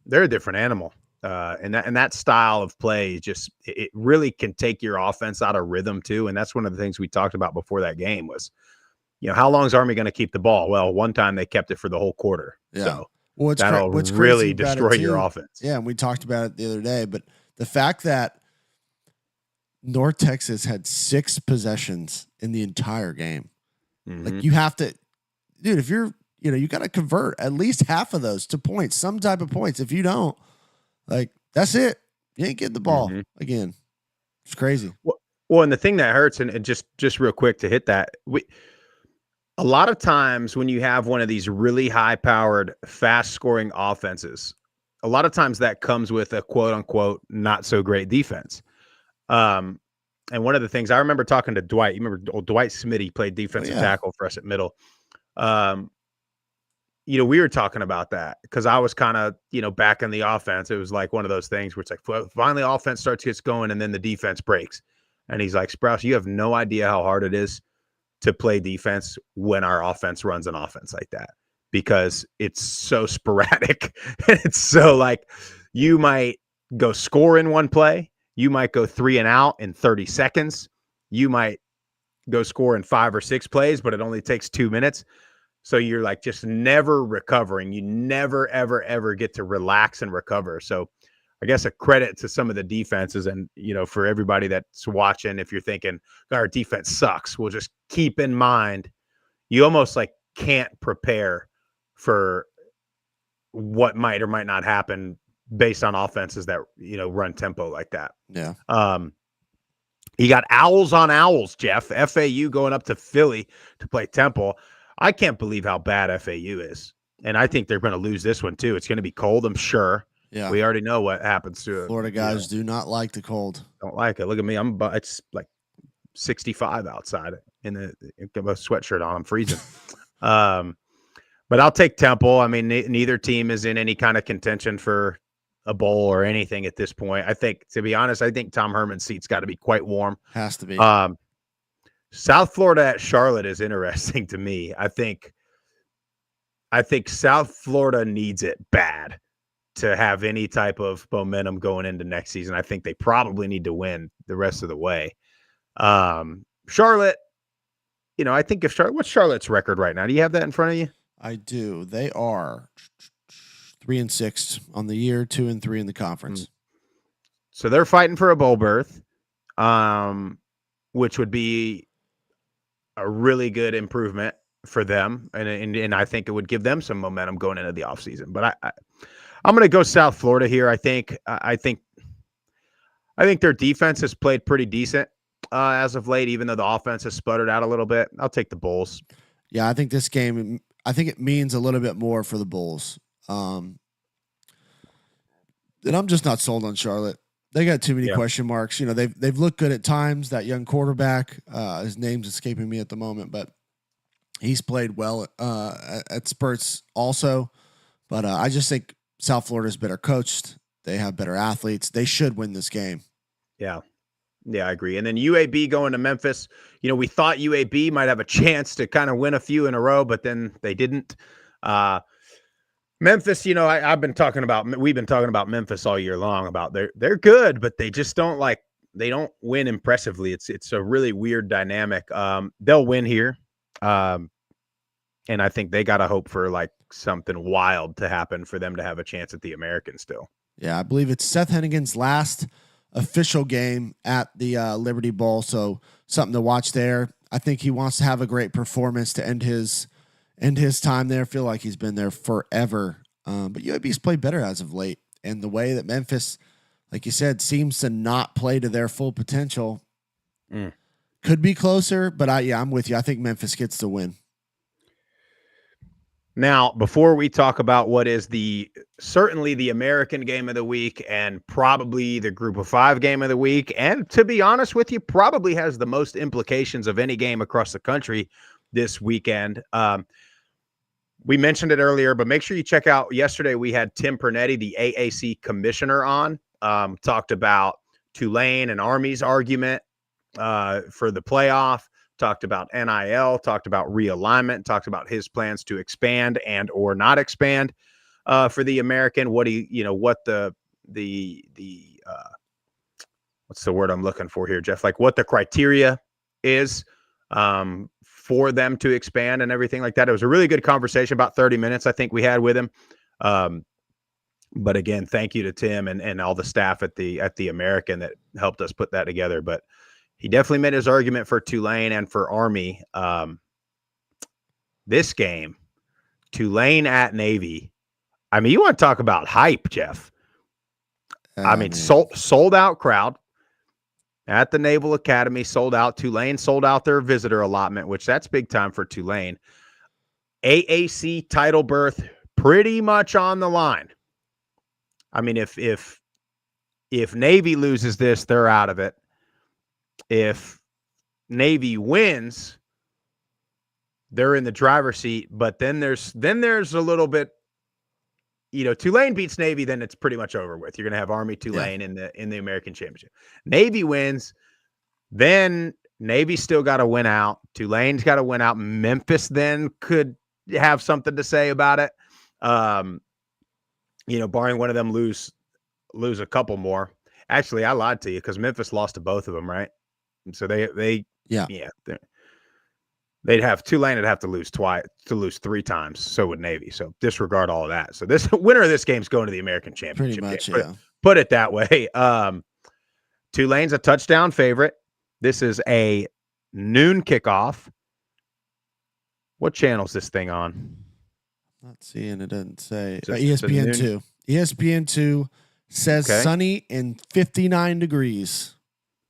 [SPEAKER 1] they're a different animal. And that style of play just it really can take your offense out of rhythm too. And that's one of the things we talked about before that game was, how long is Army going to keep the ball? Well, one time they kept it for the whole quarter.
[SPEAKER 2] Yeah.
[SPEAKER 1] So
[SPEAKER 2] that'll
[SPEAKER 1] really destroy your offense.
[SPEAKER 2] Yeah, and we talked about it the other day, but the fact that North Texas had 6 possessions in the entire game, like you have to, dude, if you're, you got to convert at least half of those to points, some type of points. If you don't, that's it. You ain't getting the ball again. It's crazy.
[SPEAKER 1] Well, and the thing that hurts, and just real quick to hit that, A lot of times when you have one of these really high-powered, fast-scoring offenses, a lot of times that comes with a quote-unquote not so great defense. And one of the things I remember talking to Dwight, you remember old Dwight Smitty played defensive tackle for us at Middle. We were talking about that because I was kind of, back in the offense. It was like one of those things where it's like finally offense gets going and then the defense breaks. And he's like, Sprouse, you have no idea how hard it is to play defense when our offense runs an offense like that, because it's so sporadic. It's so like you might go score in one play. You might go 3 and out in 30 seconds. You might go score in 5 or 6 plays, but it only takes 2 minutes. So you're like just never recovering. You never, ever, ever get to relax and recover. So I guess a credit to some of the defenses, and, for everybody that's watching, if you're thinking our defense sucks, well, just keep in mind, you almost like can't prepare for what might or might not happen based on offenses that, run tempo like that.
[SPEAKER 2] Yeah.
[SPEAKER 1] You got owls on owls, Jeff. FAU going up to Philly to play Temple. I can't believe how bad FAU is. And I think they're going to lose this one too. It's going to be cold, I'm sure.
[SPEAKER 2] Yeah.
[SPEAKER 1] We already know what happens to it.
[SPEAKER 2] Florida guys do not like the cold.
[SPEAKER 1] Don't like it. Look at me. It's like 65 outside in a sweatshirt on. I'm freezing. But I'll take Temple. I mean, neither team is in any kind of contention for a bowl or anything at this point. I think, to be honest, Tom Herman's seat's got to be quite warm.
[SPEAKER 2] Has to be.
[SPEAKER 1] South Florida at Charlotte is interesting to me. I think South Florida needs it bad to have any type of momentum going into next season. I think they probably need to win the rest of the way. Charlotte, I think what's Charlotte's record right now? Do you have that in front of you?
[SPEAKER 2] I do. They are 3-6 on the year, 2-3 in the conference.
[SPEAKER 1] So they're fighting for a bowl berth, which would be a really good improvement for them. And I think it would give them some momentum going into the offseason. But I'm going to go South Florida here. I think their defense has played pretty decent as of late, even though the offense has sputtered out a little bit. I'll take the Bulls.
[SPEAKER 2] Yeah, I think this game, it means a little bit more for the Bulls. And I'm just not sold on Charlotte. They got too many question marks. They've looked good at times. That young quarterback, his name's escaping me at the moment, but he's played well at spurts also. But I just think South Florida's better coached. They have better athletes. They should win this game.
[SPEAKER 1] Yeah, I agree. And then UAB going to Memphis. We thought UAB might have a chance to kind of win a few in a row, but then they didn't. Memphis, we've been talking about Memphis all year long about they're good, but they just don't win impressively. It's a really weird dynamic. They'll win here. And I think they got to hope for like something wild to happen for them to have a chance at the American still.
[SPEAKER 2] Yeah, I believe it's Seth Hennigan's last official game at the Liberty Bowl, so something to watch there. I think he wants to have a great performance to end his time there. I feel like he's been there forever. But UAB's played better as of late. And the way that Memphis, like you said, seems to not play to their full potential could be closer. But I'm with you. I think Memphis gets the win.
[SPEAKER 1] Now, before we talk about what is certainly the American game of the week and probably the Group of 5 game of the week, and to be honest with you, probably has the most implications of any game across the country this weekend. We mentioned it earlier, but make sure you check out yesterday. We had Tim Pernetti, the AAC commissioner, on, talked about Tulane and Army's argument for the playoff, talked about NIL, talked about realignment, talked about his plans to expand and or not expand for the American. What's the word I'm looking for here, Jeff? Like what the criteria is for them to expand and everything like that. It was a really good conversation, about 30 minutes, I think we had with him. But again, thank you to Tim and all the staff at the American that helped us put that together. But he definitely made his argument for Tulane and for Army. This game, Tulane at Navy. I mean, you want to talk about hype, Jeff. Sold out crowd. at the Naval Academy, sold out. Tulane sold out their visitor allotment, which that's big time for Tulane. AAC title berth pretty much on the line. I mean, if Navy loses this, they're out of it. If Navy wins, they're in the driver's seat. But then there's a little bit, Tulane beats Navy, then it's pretty much over with. You're going to have Army Tulane in the American Championship. Navy wins, then Navy's still got to win out. Tulane's got to win out. Memphis then could have something to say about it. Barring one of them lose a couple more. Actually, I lied to you because Memphis lost to both of them, right? So Tulane would have to lose three times. So would Navy. So disregard all of that. So this winner of this game is going to the American Championship.
[SPEAKER 2] Pretty much,
[SPEAKER 1] game. Put it that way. Tulane's a touchdown favorite. This is a noon kickoff. What channel is this thing on?
[SPEAKER 2] Not seeing, it doesn't say.
[SPEAKER 1] It's
[SPEAKER 2] ESPN 2. ESPN 2 says sunny and 59 degrees.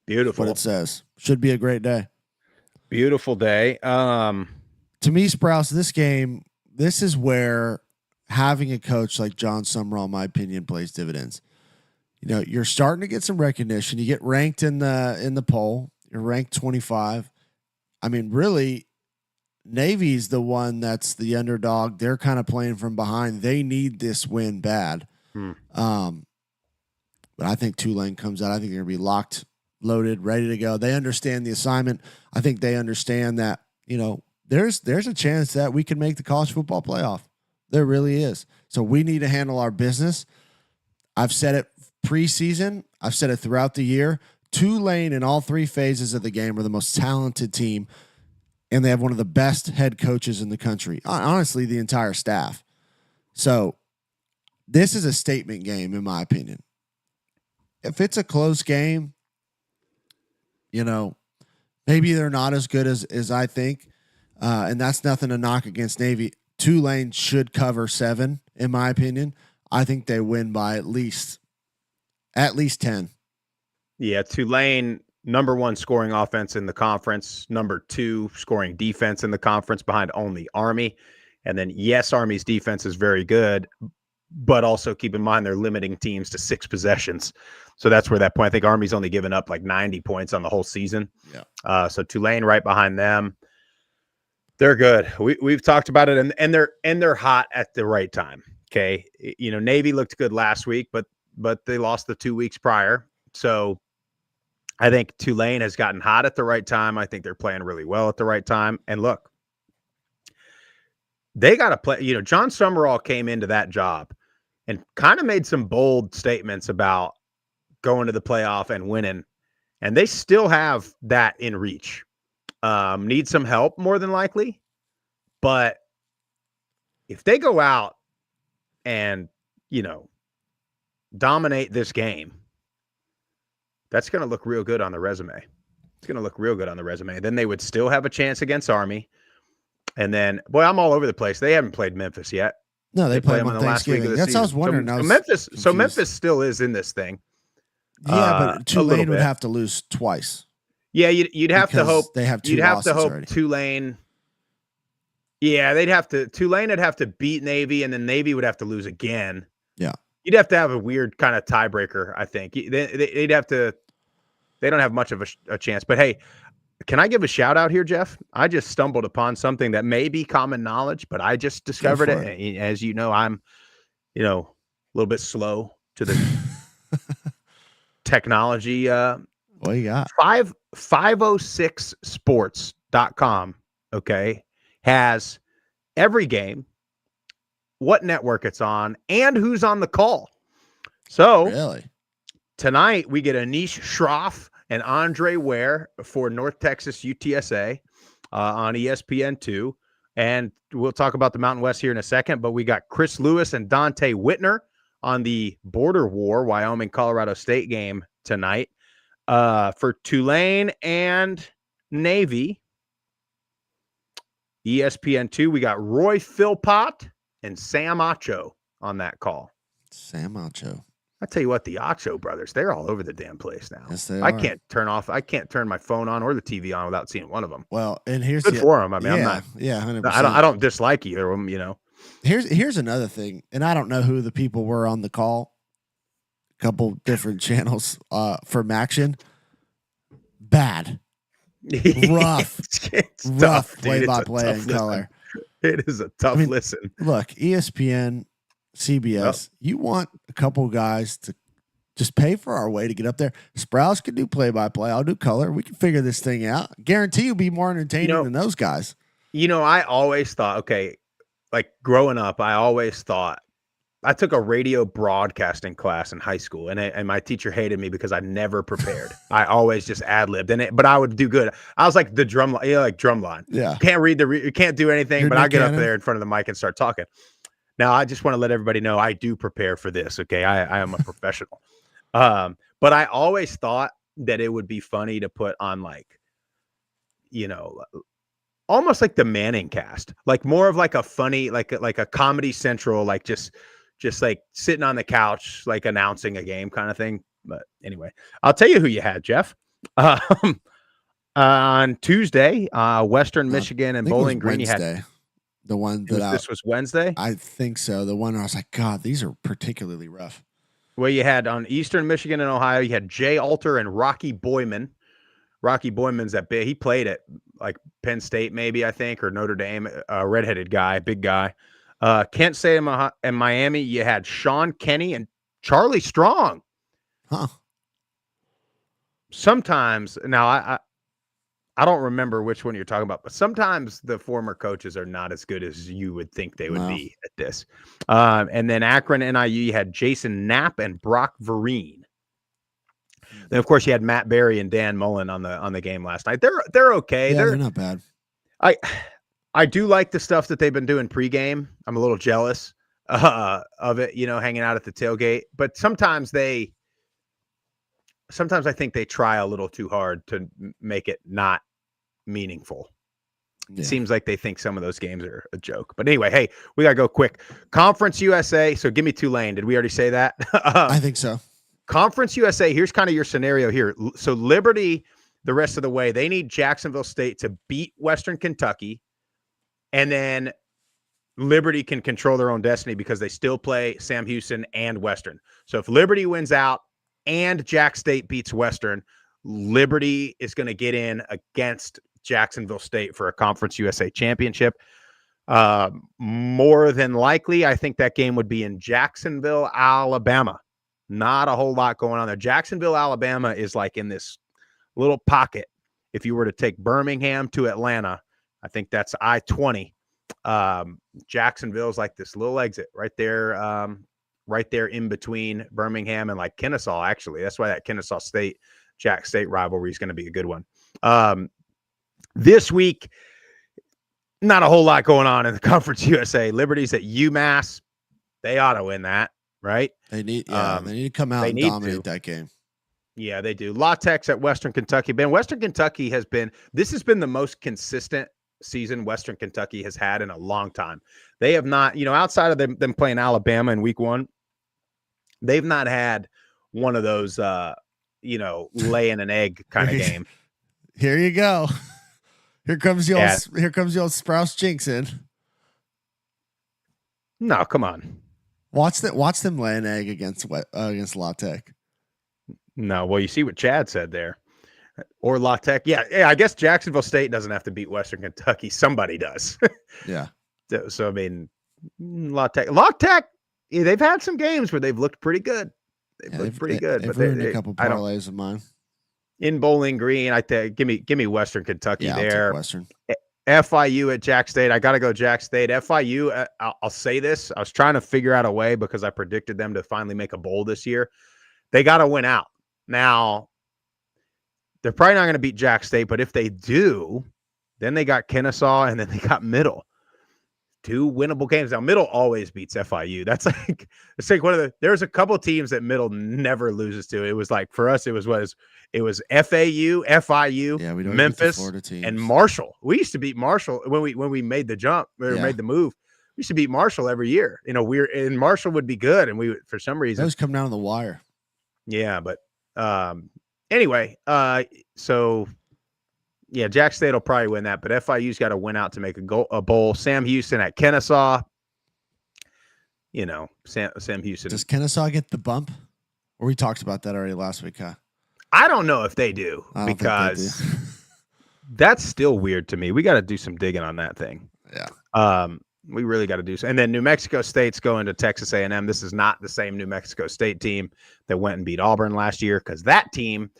[SPEAKER 1] Beautiful.
[SPEAKER 2] What it says. Should be a great day.
[SPEAKER 1] Beautiful day.
[SPEAKER 2] To me, Sprouse, this is where having a coach like John Summerall, in my opinion, plays dividends. You're starting to get some recognition. You get ranked in the poll. You're ranked 25. I mean, really, Navy's the one that's the underdog. They're kind of playing from behind. They need this win bad. But I think Tulane comes out. I think they're going to be locked, loaded, ready to go. They understand the assignment. I think they understand that, there's a chance that we can make the college football playoff. There really is. So we need to handle our business. I've said it preseason. I've said it throughout the year. Tulane in all three phases of the game are the most talented team, and they have one of the best head coaches in the country. Honestly, the entire staff. So this is a statement game, in my opinion. If it's a close game, maybe they're not as good as I think, and that's nothing to knock against Navy. Tulane should cover 7, in my opinion. I think they win by at least 10.
[SPEAKER 1] Yeah, Tulane, number 1 scoring offense in the conference, number 2 scoring defense in the conference behind only Army. And then, yes, Army's defense is very good, but also keep in mind they're limiting teams to 6 possessions. So that's where that point, I think Army's only given up like 90 points on the whole season.
[SPEAKER 2] Yeah.
[SPEAKER 1] So Tulane right behind them. They're good. We've talked about it, and they're hot at the right time. Okay. Navy looked good last week, but they lost the 2 weeks prior. So I think Tulane has gotten hot at the right time. I think they're playing really well at the right time. And look, they got to play. John Summerall came into that job and kind of made some bold statements about going to the playoff and winning. And they still have that in reach. Need some help more than likely. But if they go out and, dominate this game, that's going to look real good on the resume. It's going to look real good on the resume. Then they would still have a chance against Army. And then, boy, I'm all over the place. They haven't played Memphis yet.
[SPEAKER 2] No, they play them on the last week of the season. I was wondering.
[SPEAKER 1] So Memphis still is in this thing.
[SPEAKER 2] Yeah, but Tulane would have to lose twice.
[SPEAKER 1] Yeah, you'd have to hope
[SPEAKER 2] they have 2
[SPEAKER 1] you'd have to hope
[SPEAKER 2] already.
[SPEAKER 1] Tulane. Yeah, Tulane would have to beat Navy, and then Navy would have to lose again.
[SPEAKER 2] Yeah.
[SPEAKER 1] You'd have to have a weird kind of tiebreaker, I think. They'd have to. They don't have much of a chance. But hey, can I give a shout out here, Jeff? I just stumbled upon something that may be common knowledge, but I just discovered it. And as you know, I'm, a little bit slow to the technology.
[SPEAKER 2] What you got?
[SPEAKER 1] 506sports.com. Okay, has every game, what network it's on, and who's on the call. So
[SPEAKER 2] really,
[SPEAKER 1] tonight we get Anish Shroff and Andre Ware for North Texas UTSA on ESPN2. And we'll talk about the Mountain West here in a second, but we got Chris Lewis and Dante Whitner on the Border War Wyoming-Colorado State game tonight. For Tulane and Navy, ESPN2, we got Roy Philpott and Sam Acho on that call.
[SPEAKER 2] Sam Acho.
[SPEAKER 1] I tell you what, the Acho brothers, they're all over the damn place now.
[SPEAKER 2] Yes, they
[SPEAKER 1] I
[SPEAKER 2] are.
[SPEAKER 1] can't turn my phone on or the TV on without seeing one of them.
[SPEAKER 2] Well, and here's
[SPEAKER 1] Good for them. I mean,
[SPEAKER 2] yeah, 100%.
[SPEAKER 1] I don't dislike either of them, you know.
[SPEAKER 2] Here's another thing, and I don't know who the people were on the call. A couple different channels from action. Bad, rough, rough play-by-play in color.
[SPEAKER 1] It is a tough listen.
[SPEAKER 2] Look, ESPN, CBS, you want a couple guys to just pay for our way to get up there. Sprouse can do play-by-play. I'll do color. We can figure this thing out. Guarantee you'll be more entertaining than those guys.
[SPEAKER 1] You know, I always thought, okay, like growing up, I always thought, I took a radio broadcasting class in high school, and my teacher hated me because I never prepared. I always just ad-libbed, but I would do good. I was like the drum line, like drumline.
[SPEAKER 2] Yeah.
[SPEAKER 1] Can't read you can't do anything, but I get up
[SPEAKER 2] Cannon.
[SPEAKER 1] there in front of the mic and start talking. Now, I just want to let everybody know I do prepare for this, okay? I am a professional. But I always thought that it would be funny to put on, like, you know, almost like the Manning cast, like more of like a funny, like a Comedy Central, like just like sitting on the couch, like announcing a game kind of thing. But anyway, I'll tell you who you had, Jeff. On Tuesday, Western Michigan and Bowling Green.
[SPEAKER 2] Wednesday.
[SPEAKER 1] You had
[SPEAKER 2] the one that
[SPEAKER 1] this was Wednesday.
[SPEAKER 2] I think so. The one I was like, God, these are particularly rough.
[SPEAKER 1] Well, you had on Eastern Michigan and Ohio, you had Jay Alter and Rocky Boyman. Rocky Boyman's that big. He played at like Penn State, maybe, I think, or Notre Dame. Redheaded guy, big guy. Kent State and Miami, you had Sean Kenny and Charlie Strong.
[SPEAKER 2] Huh.
[SPEAKER 1] Sometimes, now I don't remember which one you're talking about, but sometimes the former coaches are not as good as you would think they would be at this. And then Akron NIU, you had Jason Knapp and Brock Vereen. Then, of course, you had Matt Berry and Dan Mullen on the game last night. They're okay.
[SPEAKER 2] Yeah, they're not bad.
[SPEAKER 1] I do like the stuff that they've been doing pregame. I'm a little jealous of it, you know, hanging out at the tailgate. But sometimes I think they try a little too hard to make it not meaningful.
[SPEAKER 2] Yeah.
[SPEAKER 1] It seems like they think some of those games are a joke. But anyway, hey, we got to go quick. Conference USA. So give me Tulane. Did we already say that?
[SPEAKER 2] I think so.
[SPEAKER 1] Conference USA, here's kind of your scenario here. So Liberty, the rest of the way, they need Jacksonville State to beat Western Kentucky, and then Liberty can control their own destiny because they still play Sam Houston and Western. So if Liberty wins out and Jack State beats Western, Liberty is going to get in against Jacksonville State for a Conference USA championship. More than likely, I think that game would be in Jacksonville, Alabama. Not a whole lot going on there. Jacksonville, Alabama is like in this little pocket. If you were to take Birmingham to Atlanta, I think that's I-20. Jacksonville is like this little exit right there in between Birmingham and like Kennesaw, actually. That's why that Kennesaw Jack State rivalry is going to be a good one. This week, not a whole lot going on in the Conference USA. Liberty's at UMass. They ought to win that. Right?
[SPEAKER 2] They need to come out and dominate that game.
[SPEAKER 1] Yeah, they do. La Tech's at Western Kentucky. Ben, Western Kentucky has been the most consistent season Western Kentucky has had in a long time. They have not, outside of them playing Alabama in week 1, they've not had one of those, laying an egg kind of game.
[SPEAKER 2] Here you go. Here comes the old Sprouse jinx in.
[SPEAKER 1] No, come on.
[SPEAKER 2] Watch them lay an egg against La Tech.
[SPEAKER 1] No, well, you see what Chad said there. Or La Tech. Yeah, I guess Jacksonville State doesn't have to beat Western Kentucky. Somebody does.
[SPEAKER 2] Yeah.
[SPEAKER 1] So, I mean, La Tech, yeah, they've had some games where they've looked pretty good. They've
[SPEAKER 2] ruined a couple parlays of mine.
[SPEAKER 1] In Bowling Green, I think give me Western Kentucky there.
[SPEAKER 2] I'll take Western.
[SPEAKER 1] FIU at Jack State. I got to go Jack State. FIU, I'll say this. I was trying to figure out a way because I predicted them to finally make a bowl this year. They got to win out. Now, they're probably not going to beat Jack State, but if they do, then they got Kennesaw and then they got Middle. 2 winnable games. Now, Middle always beats FIU. It's like there's a couple teams that Middle never loses to. It was like, for us, it was FAU, FIU, Memphis, and Marshall. We used to beat Marshall when we made the jump or made the move. We should beat Marshall every year. And Marshall would be good, and we for some reason
[SPEAKER 2] Those come down to the wire.
[SPEAKER 1] Yeah, but anyway, so yeah, Jack State will probably win that, but FIU's got to win out to make a bowl. Sam Houston at Kennesaw. Sam Houston.
[SPEAKER 2] Does Kennesaw get the bump? Or we talked about that already last week, huh?
[SPEAKER 1] I don't know if they do because that's still weird to me. We got to do some digging on that thing.
[SPEAKER 2] Yeah.
[SPEAKER 1] We really got to do so. And then New Mexico State's going to Texas A&M. This is not the same New Mexico State team that went and beat Auburn last year because that team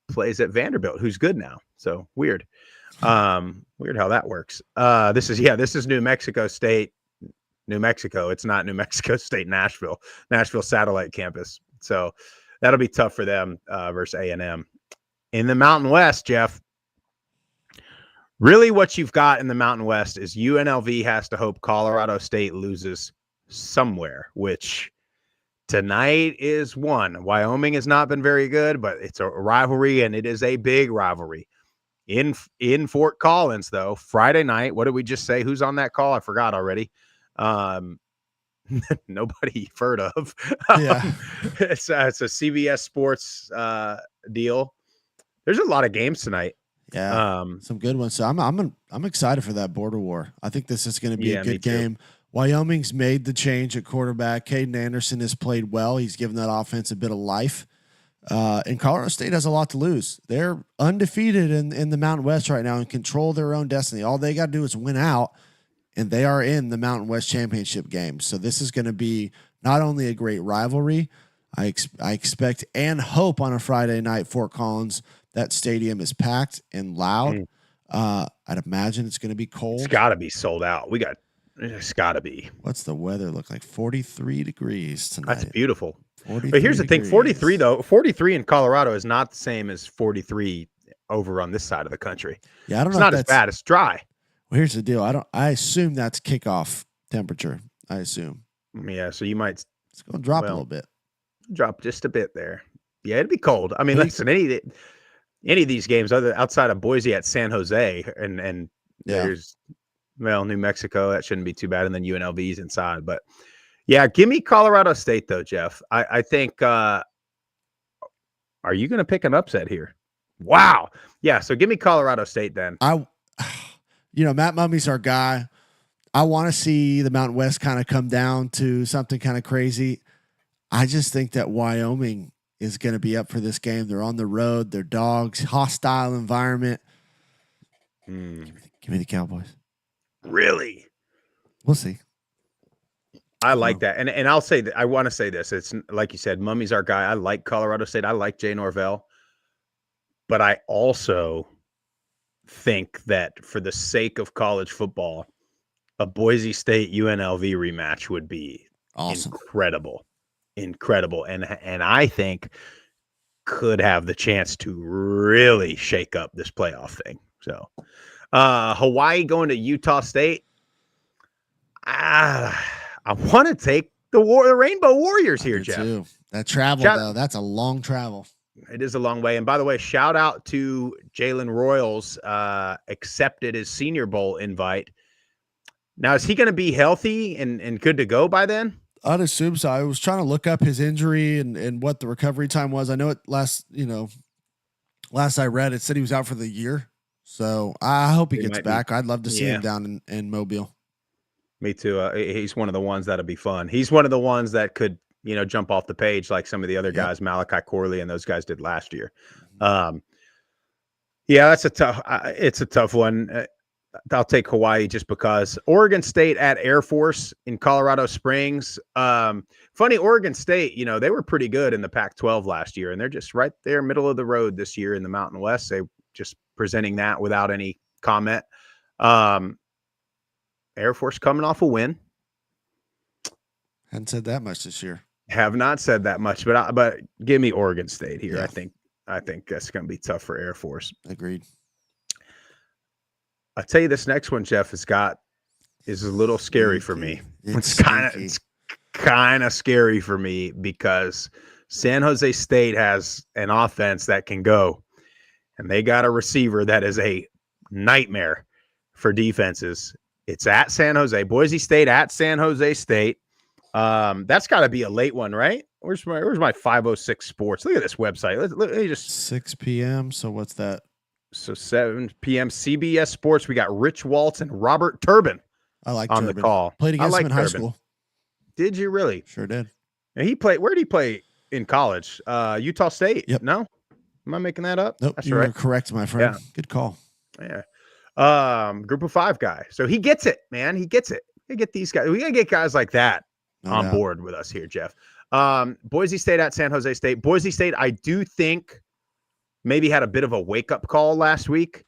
[SPEAKER 1] plays at Vanderbilt, who's good now. So weird. Weird how that works. This is New Mexico State, New Mexico. It's not New Mexico State, Nashville satellite campus. So that'll be tough for them versus A&M. In the Mountain West, Jeff, really what you've got in the Mountain West is UNLV has to hope Colorado State loses somewhere, which tonight is one. Wyoming has not been very good, but it's a rivalry, and it is a big rivalry. In Fort Collins, though, Friday night, what did we just say? Who's on that call? I forgot already. Nobody you've heard of.
[SPEAKER 2] Yeah.
[SPEAKER 1] It's a CBS Sports deal. There's a lot of games tonight.
[SPEAKER 2] Yeah, some good ones. So I'm excited for that border war. I think this is going to be a good game. Wyoming's made the change at quarterback. Caden Anderson has played well. He's given that offense a bit of life. And Colorado State has a lot to lose. They're undefeated in the Mountain West right now and control their own destiny. All they got to do is win out, and they are in the Mountain West championship game. So this is going to be not only a great rivalry, I expect and hope on a Friday night, Fort Collins, that stadium is packed and loud. I'd imagine it's going to be cold.
[SPEAKER 1] It's got to be sold out. It's got to be.
[SPEAKER 2] What's the weather look like? 43 degrees tonight.
[SPEAKER 1] That's beautiful. But here's the thing, 43 though, 43 in Colorado is not the same as 43 over on this side of the country.
[SPEAKER 2] Yeah, I don't know.
[SPEAKER 1] It's not as bad. It's dry.
[SPEAKER 2] Well, here's the deal. I assume that's kickoff temperature. I assume.
[SPEAKER 1] Yeah, so you might.
[SPEAKER 2] It's going to drop a little bit.
[SPEAKER 1] Drop just a bit there. Yeah, it'd be cold. I mean, listen, any of these games outside of Boise at San Jose and there's New Mexico, that shouldn't be too bad, and then UNLV's inside. But yeah, give me Colorado State though, Jeff. I think are you going to pick an upset here? Wow. Yeah, so give me Colorado State then.
[SPEAKER 2] Matt Mummy's our guy. I want to see the Mountain West kind of come down to something kind of crazy. I just think that Wyoming is going to be up for this game. They're on the road. They're dogs. Hostile environment. Give me the Cowboys.
[SPEAKER 1] Really?
[SPEAKER 2] We'll see.
[SPEAKER 1] I like that. And I'll say that I want to say this. It's like you said, Mummy's our guy. I like Colorado State. I like Jay Norvell. But I also think that for the sake of college football, a Boise State UNLV rematch would be
[SPEAKER 2] awesome.
[SPEAKER 1] Incredible. And I think could have the chance to really shake up this playoff thing. So Hawaii going to Utah State. I want to take the Rainbow Warriors here, Jeff.
[SPEAKER 2] Too. That travel, though, that's a long travel.
[SPEAKER 1] It is a long way. And by the way, shout out to Jalen Royals, accepted his Senior Bowl invite. Now, is he going to be healthy and good to go by then?
[SPEAKER 2] I'd assume so. I was trying to look up his injury and what the recovery time was. I know it last I read, it said he was out for the year. So I hope he gets back. I'd love to see him down in Mobile. Me too.
[SPEAKER 1] He's one of the ones that'll be fun. He's one of the ones that could, jump off the page like some of the other guys, Malachi Corley and those guys did last year. That's it's a tough one. I'll take Hawaii just because. Oregon State at Air Force in Colorado Springs. Funny, Oregon State, they were pretty good in the Pac-12 last year, and they're just right there, middle of the road this year in the Mountain West. They just presenting that without any comment. Air Force coming off a win.
[SPEAKER 2] Hadn't said that much this year.
[SPEAKER 1] Have not said that much, but give me Oregon State here.
[SPEAKER 2] Yeah.
[SPEAKER 1] I think that's going to be tough for Air Force.
[SPEAKER 2] Agreed.
[SPEAKER 1] I'll tell you, this next one, Jeff, is a little scary for me. It's kind of scary for me because San Jose State has an offense that can go, and they got a receiver that is a nightmare for defenses It's at San Jose. Boise State at San Jose State. That's got to be a late one, right? Where's my 506 Sports? Look at this website. Let me just
[SPEAKER 2] 6 p.m. So what's that?
[SPEAKER 1] So 7 p.m. CBS Sports. We got Rich Waltz and Robert Turbin
[SPEAKER 2] I like
[SPEAKER 1] on
[SPEAKER 2] Turbin.
[SPEAKER 1] the call.
[SPEAKER 2] Played against him in high
[SPEAKER 1] Turbin.
[SPEAKER 2] school.
[SPEAKER 1] Did you really?
[SPEAKER 2] Sure did.
[SPEAKER 1] And he played. Where did he play in college? Utah State.
[SPEAKER 2] Yep.
[SPEAKER 1] No, am I making that up?
[SPEAKER 2] Nope.
[SPEAKER 1] That's
[SPEAKER 2] You
[SPEAKER 1] right.
[SPEAKER 2] were correct, my friend.
[SPEAKER 1] Yeah.
[SPEAKER 2] Good call.
[SPEAKER 1] Yeah. Group of 5 guy. So he gets it, man. He gets it. We get these guys. We gotta get guys like that on board with us here, Jeff. Boise State at San Jose State. Boise State, I do think maybe had a bit of a wake-up call last week.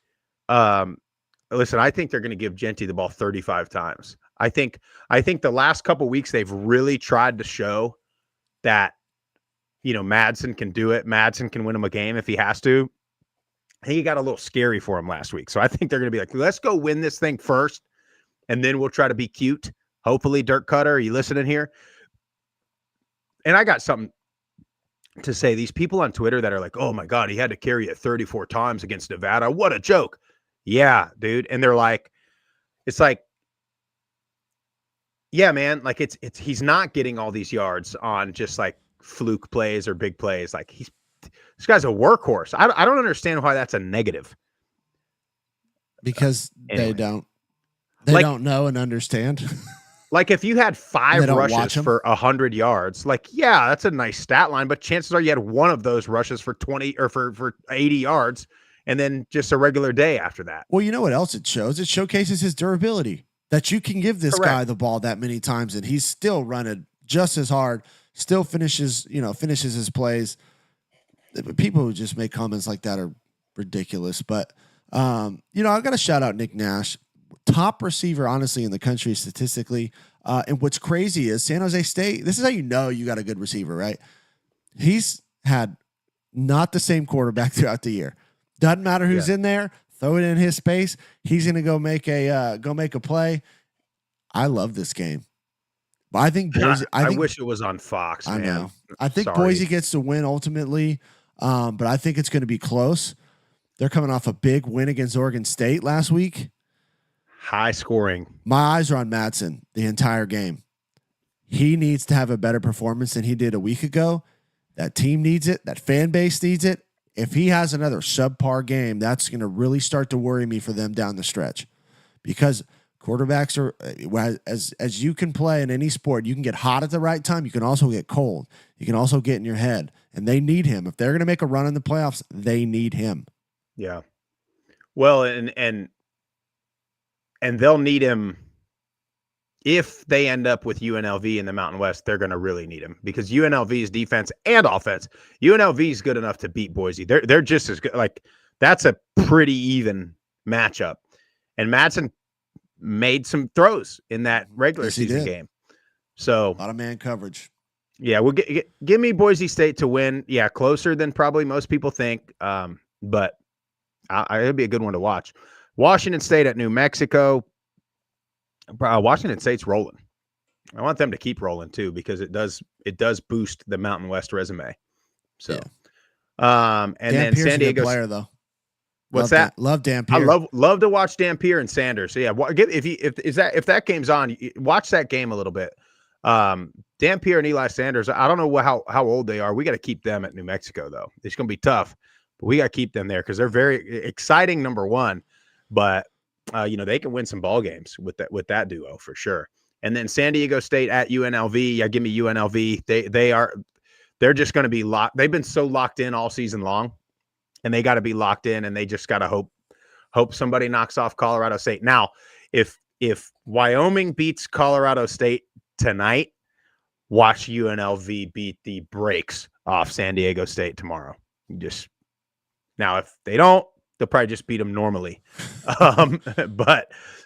[SPEAKER 1] Listen, I think they're going to give Genty the ball 35 times. I think the last couple weeks they've really tried to show that, Madsen can do it. Madsen can win him a game if he has to. I think he got a little scary for him last week. So I think they're going to be like, let's go win this thing first, and then we'll try to be cute. Hopefully, Dirk Cutter, are you listening here? And I got something to say. These people on Twitter that are like, oh my God, he had to carry it 34 times against Nevada. What a joke. Yeah, dude. And they're like, it's like, yeah, man, like it's he's not getting all these yards on just like fluke plays or big plays. Like this guy's a workhorse. I don't understand why that's a negative.
[SPEAKER 2] Because
[SPEAKER 1] Anyway.
[SPEAKER 2] they don't know and understand.
[SPEAKER 1] Like if you had 5
[SPEAKER 2] They don't watch
[SPEAKER 1] rushes
[SPEAKER 2] him.
[SPEAKER 1] for 100 yards, like, yeah, that's a nice stat line, but chances are you had one of those rushes for 20 or for 80 yards and then just a regular day after that.
[SPEAKER 2] Well, you know what else it shows? It showcases his durability, that you can give this guy the ball that many times and he's still running just as hard, still finishes his plays. People who just make comments like that are ridiculous. But, I got to shout out Nick Nash, top receiver, honestly, in the country statistically. And what's crazy is San Jose State, this is how you know you got a good receiver, right? He's had not the same quarterback throughout the year. Doesn't matter who's in there. Throw it in his space. He's going to go make a play. I love this game. But I think Boise. I
[SPEAKER 1] wish it was on Fox.
[SPEAKER 2] I
[SPEAKER 1] Man.
[SPEAKER 2] know. I think
[SPEAKER 1] Sorry.
[SPEAKER 2] Boise gets to win ultimately, but I think it's going to be close. They're coming off a big win against Oregon State last week.
[SPEAKER 1] High scoring.
[SPEAKER 2] My eyes are on Madsen the entire game. He needs to have a better performance than he did a week ago. That team needs it. That fan base needs it. If he has another subpar game, that's going to really start to worry me for them down the stretch, because quarterbacks are, as you can play in any sport, you can get hot at the right time. You can also get cold. You can also get in your head, and they need him. If they're going to make a run in the playoffs, they need him.
[SPEAKER 1] Yeah. Well, and they'll need him. If they end up with UNLV in the Mountain West, they're going to really need him, because UNLV's defense and offense, UNLV is good enough to beat Boise. They're just as good. Like, that's a pretty even matchup. And Madsen made some throws in that regular season game. So
[SPEAKER 2] A lot of man coverage.
[SPEAKER 1] yeah, we'll give me Boise State to win. Yeah, closer than probably most people think. But it'll be a good one to watch. Washington State at New Mexico. Washington State's rolling. I want them to keep rolling too, because it does boost the Mountain West resume. So, and
[SPEAKER 2] Dan
[SPEAKER 1] then
[SPEAKER 2] Pierce's
[SPEAKER 1] San Diego
[SPEAKER 2] player though.
[SPEAKER 1] What's that?
[SPEAKER 2] Love Dan Pierce.
[SPEAKER 1] I love to watch Dampier and Sanders. So yeah, if that game's on, watch that game a little bit. Dampier and Eli Sanders. I don't know how old they are. We got to keep them at New Mexico though. It's going to be tough, but we got to keep them there because they're very exciting. Number one, but they can win some ball games with that duo for sure. And then San Diego State at UNLV. Yeah, give me UNLV. They're just going to be locked. They've been so locked in all season long, and they got to be locked in, and they just got to hope somebody knocks off Colorado State. Now, if Wyoming beats Colorado State tonight, watch UNLV beat the brakes off San Diego State tomorrow. Now, if they don't, they'll probably just beat them normally.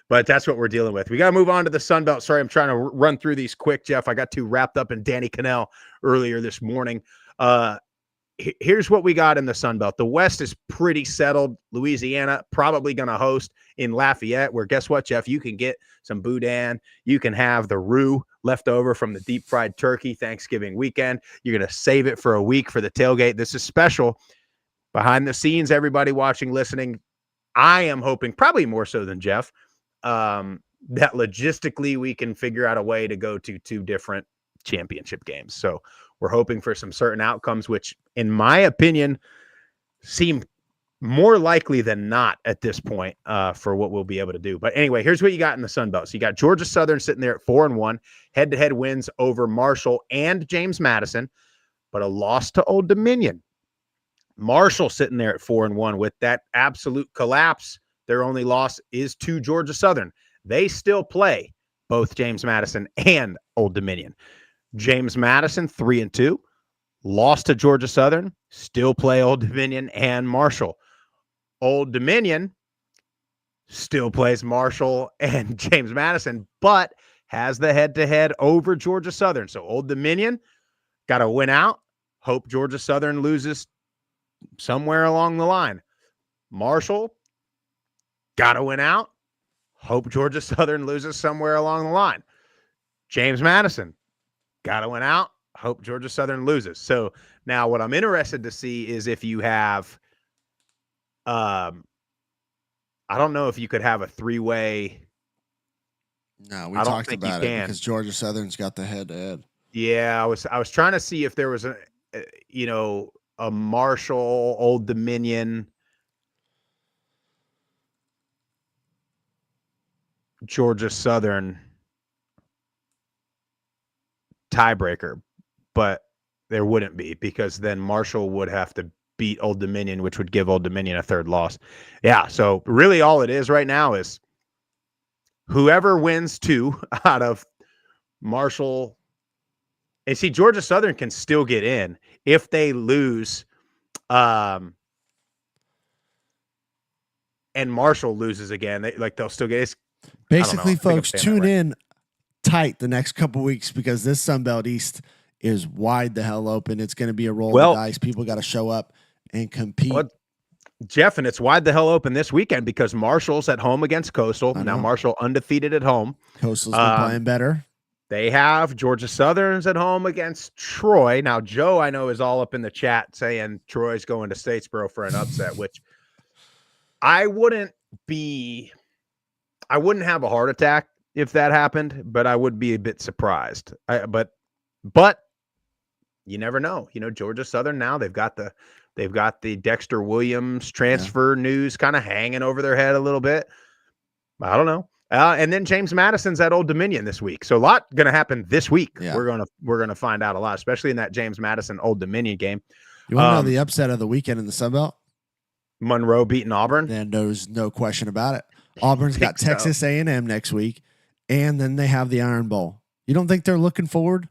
[SPEAKER 1] But that's what we're dealing with. We got to move on to the Sun Belt. Sorry, I'm trying to run through these quick, Jeff. I got too wrapped up in Danny Cannell earlier this morning. Here's what we got in the Sun Belt. The West is pretty settled. Louisiana probably going to host in Lafayette, where guess what, Jeff? You can get some boudin. You can have the roux left over from the deep fried turkey Thanksgiving weekend. You're going to save it for a week for the tailgate. This is special. Behind the scenes, everybody watching, listening, I am hoping, probably more so than Jeff, that logistically we can figure out a way to go to 2 different championship games. So we're hoping for some certain outcomes, which in my opinion seem more likely than not at this point for what we'll be able to do. But anyway, here's what you got in the Sun Belt. So you got Georgia Southern sitting there at 4-1, head-to-head wins over Marshall and James Madison, but a loss to Old Dominion. Marshall sitting there at 4-1 with that absolute collapse. Their only loss is to Georgia Southern. They still play both James Madison and Old Dominion. James Madison 3-2, lost to Georgia Southern, still play Old Dominion and Marshall. Old Dominion still plays Marshall and James Madison, but has the head-to-head over Georgia Southern. So Old Dominion got to win out. Hope Georgia Southern loses somewhere along the line. Marshall got to win out. Hope Georgia Southern loses somewhere along the line. James Madison got to win out. Hope Georgia Southern loses. So now what I'm interested to see is if you have, I don't know if you could have a 3-way.
[SPEAKER 2] No, we talked about it because Georgia Southern's got the head-to-head.
[SPEAKER 1] Yeah, I was trying to see if there was a Marshall, Old Dominion, Georgia Southern tiebreaker, but there wouldn't be because then Marshall would have to beat Old Dominion, which would give Old Dominion a third loss. Yeah, so really all it is right now is whoever wins 2 out of Marshall. And see, Georgia Southern can still get in if they lose and Marshall loses again. They'll still get it.
[SPEAKER 2] Basically, folks, tune in tight the next couple weeks because this Sun Belt East is wide the hell open. It's going to be a roll of the dice. People got to show up and compete.
[SPEAKER 1] Jeff, and it's wide the hell open this weekend because Marshall's at home against Coastal. Now Marshall undefeated at home.
[SPEAKER 2] Coastal's been playing better.
[SPEAKER 1] They have Georgia Southern's at home against Troy. Now, Joe, I know, is all up in the chat saying Troy's going to Statesboro for an upset, which I wouldn't have a heart attack if that happened, but I would be a bit surprised. But you never know. Georgia Southern now they've got the Dexter Williams transfer news kind of hanging over their head a little bit. I don't know. And then James Madison's at Old Dominion this week. So a lot going to happen this week. Yeah. We're going to find out a lot, especially in that James Madison Old Dominion game.
[SPEAKER 2] You want to know the upset of the weekend in the Sun Belt?
[SPEAKER 1] Monroe beating Auburn.
[SPEAKER 2] And there's no question about it. Auburn's got Texas A&M next week, and then they have the Iron Bowl. You don't think they're looking forward?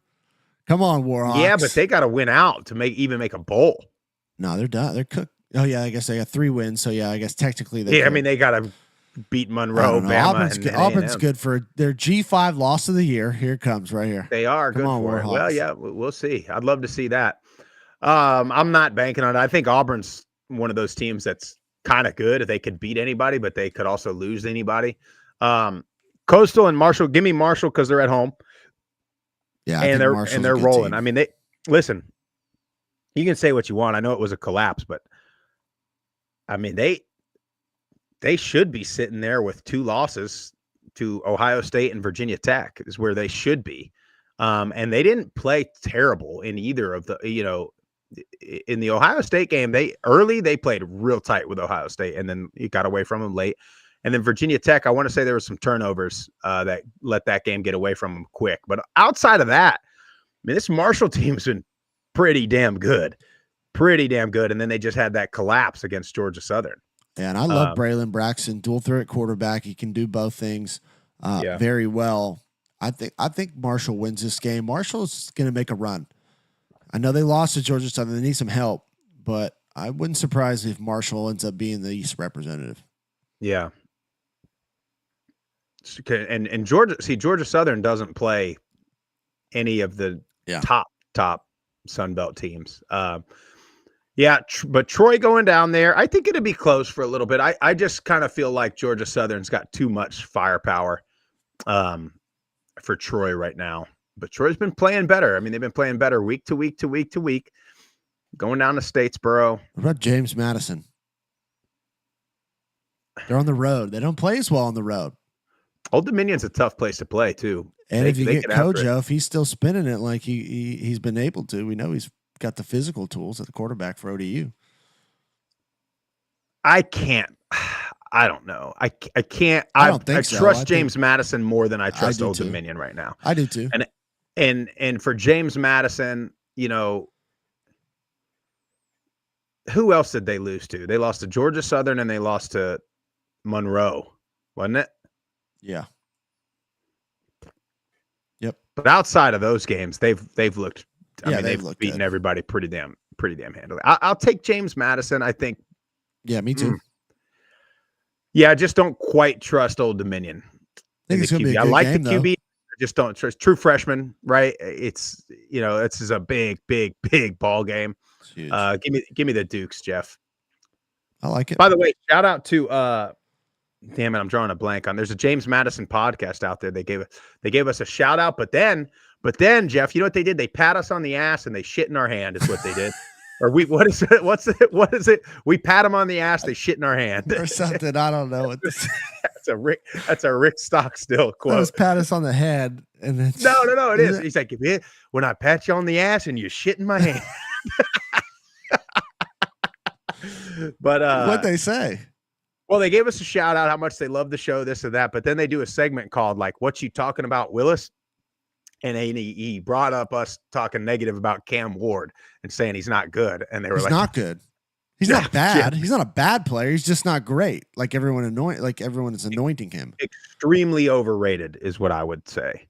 [SPEAKER 2] Come on, Warhawks.
[SPEAKER 1] Yeah, but they got to win out to make a bowl.
[SPEAKER 2] No, they're done. They're cooked. Oh yeah, I guess they got 3 wins. So yeah, I guess technically they.
[SPEAKER 1] Yeah, I mean they got to beat Monroe. Bama,
[SPEAKER 2] Auburn's good for their G5 loss of the year. Here it comes right here.
[SPEAKER 1] They are good for it. Well, yeah, we'll see. I'd love to see that. I'm not banking on it. I think Auburn's one of those teams that's kind of good if they could beat anybody, but they could also lose anybody. Coastal and Marshall, give me Marshall because they're at home.
[SPEAKER 2] Yeah,
[SPEAKER 1] and they're rolling. Team. I mean, listen. You can say what you want. I know it was a collapse, but I mean they should be sitting there with 2 losses to Ohio State and Virginia Tech is where they should be. And they didn't play terrible in either of the, in the Ohio State game, they played real tight with Ohio State and then it got away from them late. And then Virginia Tech, I want to say there was some turnovers that let that game get away from them quick. But outside of that, I mean, this Marshall team's been pretty damn good. And then they just had that collapse against Georgia Southern.
[SPEAKER 2] Yeah, and I love Braylon Braxton, dual threat quarterback. He can do both things very well. I think Marshall wins this game. Marshall's going to make a run. I know they lost to Georgia Southern. They need some help, but I wouldn't surprise if Marshall ends up being the East representative.
[SPEAKER 1] Yeah. And Georgia Southern doesn't play any of the top Sun Belt teams. But Troy going down there, I think it'll be close for a little bit. I just kind of feel like Georgia Southern's got too much firepower for Troy right now. But Troy's been playing better. I mean, they've been playing better week to week to week to week. Going down to Statesboro.
[SPEAKER 2] What about James Madison? They're on the road. They don't play as well on the road.
[SPEAKER 1] Old Dominion's a tough place to play too.
[SPEAKER 2] And if you get
[SPEAKER 1] get after it.
[SPEAKER 2] Kojo, if he's still spinning it like he's been able to, we know he's got the physical tools at the quarterback for ODU.
[SPEAKER 1] I can't. I don't know. I can't.
[SPEAKER 2] I don't think so.
[SPEAKER 1] Trust
[SPEAKER 2] I
[SPEAKER 1] James Madison more than I trust
[SPEAKER 2] do
[SPEAKER 1] Old
[SPEAKER 2] too.
[SPEAKER 1] Dominion right now.
[SPEAKER 2] I do too.
[SPEAKER 1] And for James Madison, you know, who else did they lose to? They lost to Georgia Southern and they lost to Monroe, wasn't it?
[SPEAKER 2] Yeah. Yep.
[SPEAKER 1] But outside of those games, they've looked. I mean, they've
[SPEAKER 2] looked
[SPEAKER 1] beaten
[SPEAKER 2] good.
[SPEAKER 1] everybody pretty damn handily. I'll take James Madison. I think.
[SPEAKER 2] Yeah, me too.
[SPEAKER 1] Yeah, I just don't quite trust Old Dominion.
[SPEAKER 2] I think it's going to be a good
[SPEAKER 1] I like
[SPEAKER 2] game,
[SPEAKER 1] the QB.
[SPEAKER 2] though.
[SPEAKER 1] I just don't trust true freshman, right? It's this is a big ball game. Give me the Dukes, Jeff.
[SPEAKER 2] I like it.
[SPEAKER 1] By the way, shout out to damn it, I'm drawing a blank on. There's a James Madison podcast out there. They gave us a shout out, but then Jeff, you know what they did? They pat us on the ass and they shit in our hand. Is what they did. Or what is it? What is it? We pat them on the ass, they shit in our hand.
[SPEAKER 2] Or something. I don't know what this
[SPEAKER 1] That's a Rick Stockstill quote.
[SPEAKER 2] That was pat us on the head. And then
[SPEAKER 1] No, it is. He's like, when I pat you on the ass and you shit in my hand. But
[SPEAKER 2] what'd they say?
[SPEAKER 1] Well, they gave us a shout out how much they love the show, this or that. But then they do a segment called like, "What you talking about, Willis?" And he brought up us talking negative about Cam Ward and saying he's not good. And they were
[SPEAKER 2] He's
[SPEAKER 1] like,
[SPEAKER 2] not good. He's not bad. He's not a bad player. He's just not great. Like everyone is anointing him.
[SPEAKER 1] Extremely overrated is what I would say.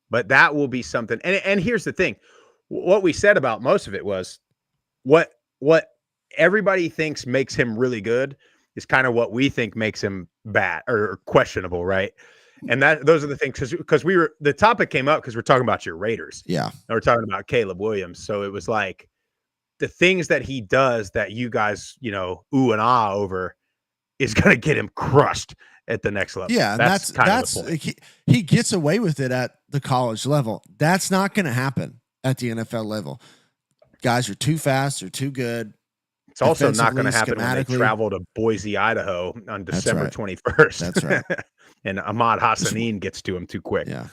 [SPEAKER 1] But that will be something. And here's the thing. What we said about most of it was what everybody thinks makes him really good is kind of what we think makes him bad or questionable, right? And those are the things because the topic came up because we're talking about your Raiders.
[SPEAKER 2] Yeah.
[SPEAKER 1] And we're talking about Caleb Williams. So it was like the things that he does that you guys, ooh and ah over is going to get him crushed at the next level.
[SPEAKER 2] Yeah. And that's
[SPEAKER 1] kind of the point.
[SPEAKER 2] He gets away with it at the college level. That's not going to happen at the NFL level. Guys are too fast or too good.
[SPEAKER 1] It's also not going to happen when they travel to Boise, Idaho on December 21st.
[SPEAKER 2] That's right.
[SPEAKER 1] And Ahmad Hassanin gets to him too quick.
[SPEAKER 2] Yeah.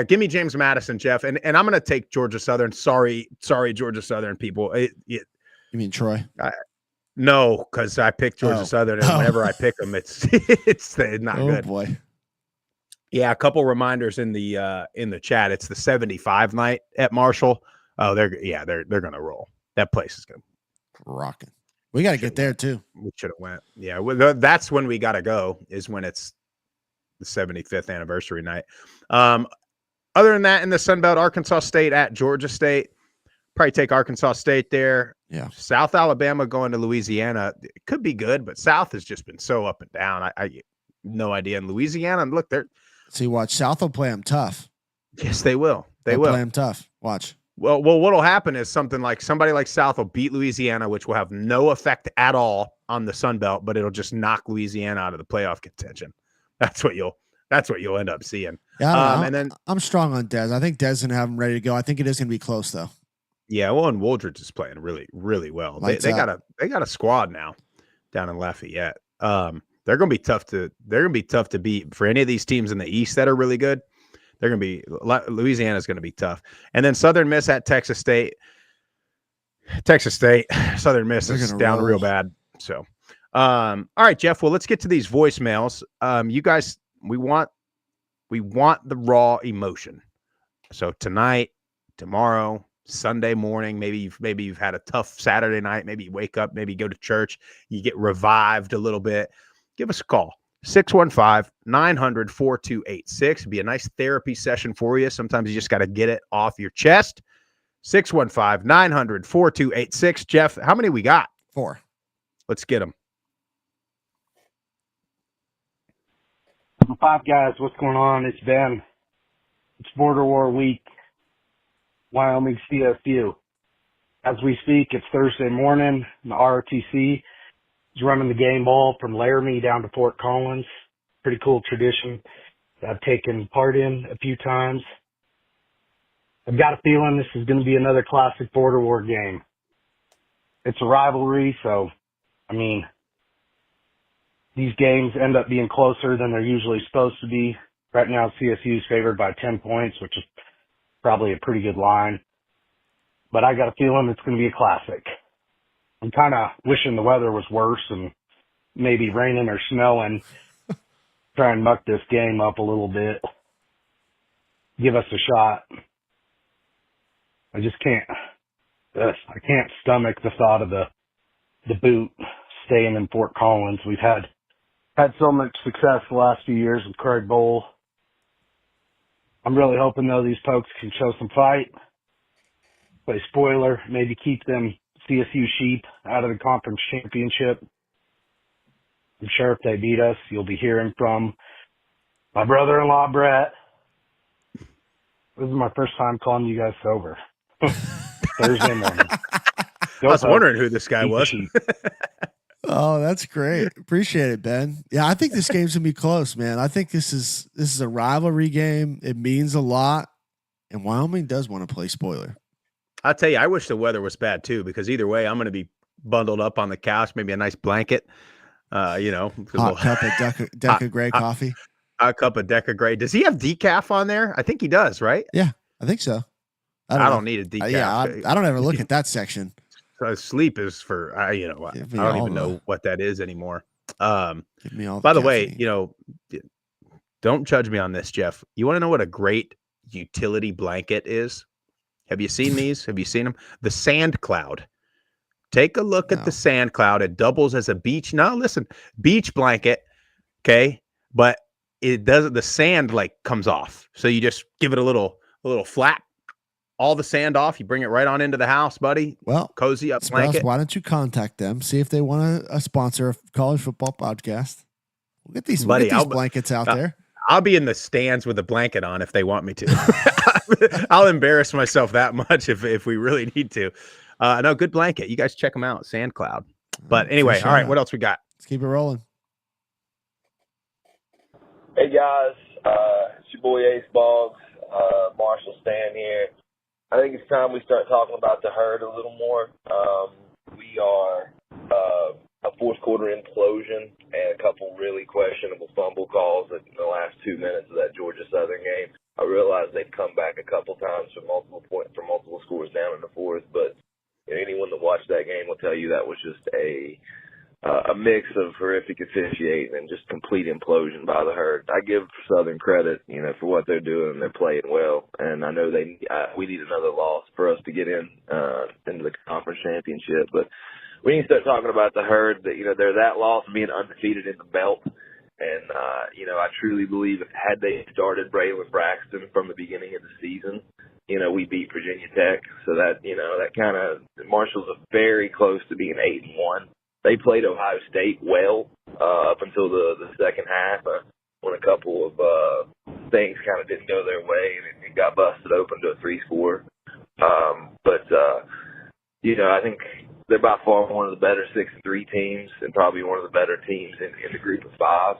[SPEAKER 1] Give me James Madison, Jeff. And I'm going to take Georgia Southern. Sorry, Georgia Southern people.
[SPEAKER 2] You mean Troy?
[SPEAKER 1] No, because I picked Georgia Southern, and whenever I pick them, it's not good.
[SPEAKER 2] Oh boy.
[SPEAKER 1] Yeah, a couple reminders in the chat. It's the 75 night at Marshall. Oh, they're going to roll. That place is going to
[SPEAKER 2] rocking. We got to get there too.
[SPEAKER 1] We should have went. Yeah, well, that's when we got to go. Is when it's the 75th anniversary night. Other than that, in the Sun Belt, Arkansas State at Georgia State. Probably take Arkansas State there.
[SPEAKER 2] Yeah.
[SPEAKER 1] South Alabama going to Louisiana. It could be good, but South has just been so up and down. I no idea. In Louisiana, look, they're
[SPEAKER 2] watch. South will play them tough.
[SPEAKER 1] Yes, they will. They'll
[SPEAKER 2] play them tough. Watch.
[SPEAKER 1] Well, what'll happen is somebody like South will beat Louisiana, which will have no effect at all on the Sun Belt, but it'll just knock Louisiana out of the playoff contention. That's what you'll end up seeing.
[SPEAKER 2] Yeah,
[SPEAKER 1] and then
[SPEAKER 2] I'm strong on Dez. I think Dez gonna have him ready to go. I think it is gonna be close though.
[SPEAKER 1] Yeah, well, and Wooldridge is playing really, really well. They got a squad now down in Lafayette. They're gonna be tough to beat for any of these teams in the East that are really good. They're going to be Louisiana's going to be tough. And then Southern Miss at Texas State. Southern Miss is down real bad. So, all right, Jeff. Well, let's get to these voicemails. You guys, we want the raw emotion. So tonight, tomorrow, Sunday morning, maybe you've had a tough Saturday night. Maybe you wake up, maybe you go to church, you get revived a little bit. Give us a call. 615-900-4286. It'd be a nice therapy session for you. Sometimes you just got to get it off your chest. 615-900-4286. Jeff, how many we got?
[SPEAKER 2] 4.
[SPEAKER 1] Let's get them.
[SPEAKER 8] Five guys, what's going on? It's Ben. It's Border War Week. Wyoming CSU. As we speak, it's Thursday morning. The ROTC is running the game ball from Laramie down to Fort Collins. Pretty cool tradition that I've taken part in a few times. I've got a feeling this is going to be another classic border war game. It's a rivalry, so, I mean, these games end up being closer than they're usually supposed to be. Right now, CSU is favored by 10 points, which is probably a pretty good line. But I got a feeling it's going to be a classic. I'm kind of wishing the weather was worse and maybe raining or snowing. Try and muck this game up a little bit. Give us a shot. I just can't. I can't stomach the thought of the boot staying in Fort Collins. We've had so much success the last few years with Craig Bowl. I'm really hoping, though, these folks can show some fight, play spoiler, maybe keep them CSU sheep out of the conference championship. I'm sure if they beat us, you'll be hearing from my brother-in-law, Brett. This is my first time calling you guys sober. Thursday morning.
[SPEAKER 1] I was wondering who this guy was.
[SPEAKER 2] Oh, that's great. Appreciate it, Ben. Yeah, I think this game's gonna be close, man. I think this is a rivalry game. It means a lot, and Wyoming does want to play spoiler.
[SPEAKER 1] I'll tell you, I wish the weather was bad too, because either way, I'm going to be bundled up on the couch, maybe a nice blanket.
[SPEAKER 2] Hot cup of Deca Gray coffee.
[SPEAKER 1] A cup of Deca Gray. Does he have decaf on there? I think he does, right?
[SPEAKER 2] Yeah, I think so.
[SPEAKER 1] I don't need a decaf.
[SPEAKER 2] I don't ever look at that section.
[SPEAKER 1] Sleep is for I don't even know what that is anymore.
[SPEAKER 2] Give me all.
[SPEAKER 1] By the way, don't judge me on this, Jeff. You want to know what a great utility blanket is? Have you seen these? Have you seen them? The Sand Cloud. Take a look at the Sand Cloud. It doubles as a beach. No, listen, beach blanket. Okay, but it doesn't. The sand comes off, so you just give it a little flap. All the sand off, you bring it right on into the house, buddy.
[SPEAKER 2] Well,
[SPEAKER 1] cozy up blanket.
[SPEAKER 2] Why don't you contact them? See if they want to sponsor a college football podcast. We'll get these blankets out there.
[SPEAKER 1] I'll be in the stands with a blanket on if they want me to. I'll embarrass myself that much if we really need to. No, good blanket. You guys check them out, Sand Cloud. But anyway, all right, what else we got?
[SPEAKER 2] Let's keep it rolling.
[SPEAKER 9] Hey guys, it's your boy Ace Boggs, Marshall Stan here. I think it's time we start talking about the herd a little more. We are a fourth quarter implosion and a couple really questionable fumble calls in the last 2 minutes of that Georgia Southern game. I realize they've come back a couple times from multiple scores down in the fourth, but anyone that watched that game will tell you that was just a mix of horrific officiating and just complete implosion by the herd. I give Southern credit, for what they're doing. They're playing well, and I know we need another loss for us to get into the conference championship. But we need to start talking about the herd. That they're that loss of being undefeated in the belt, and I truly believe had they started Braylon Braxton from the beginning of the season, we beat Virginia Tech. So that that kind of Marshall's very close to being 8-1. They played Ohio State well up until the second half when a couple of things kind of didn't go their way and it got busted open to a 3-score. I think they're by far one of the better 6-3 teams and probably one of the better teams in the group of five.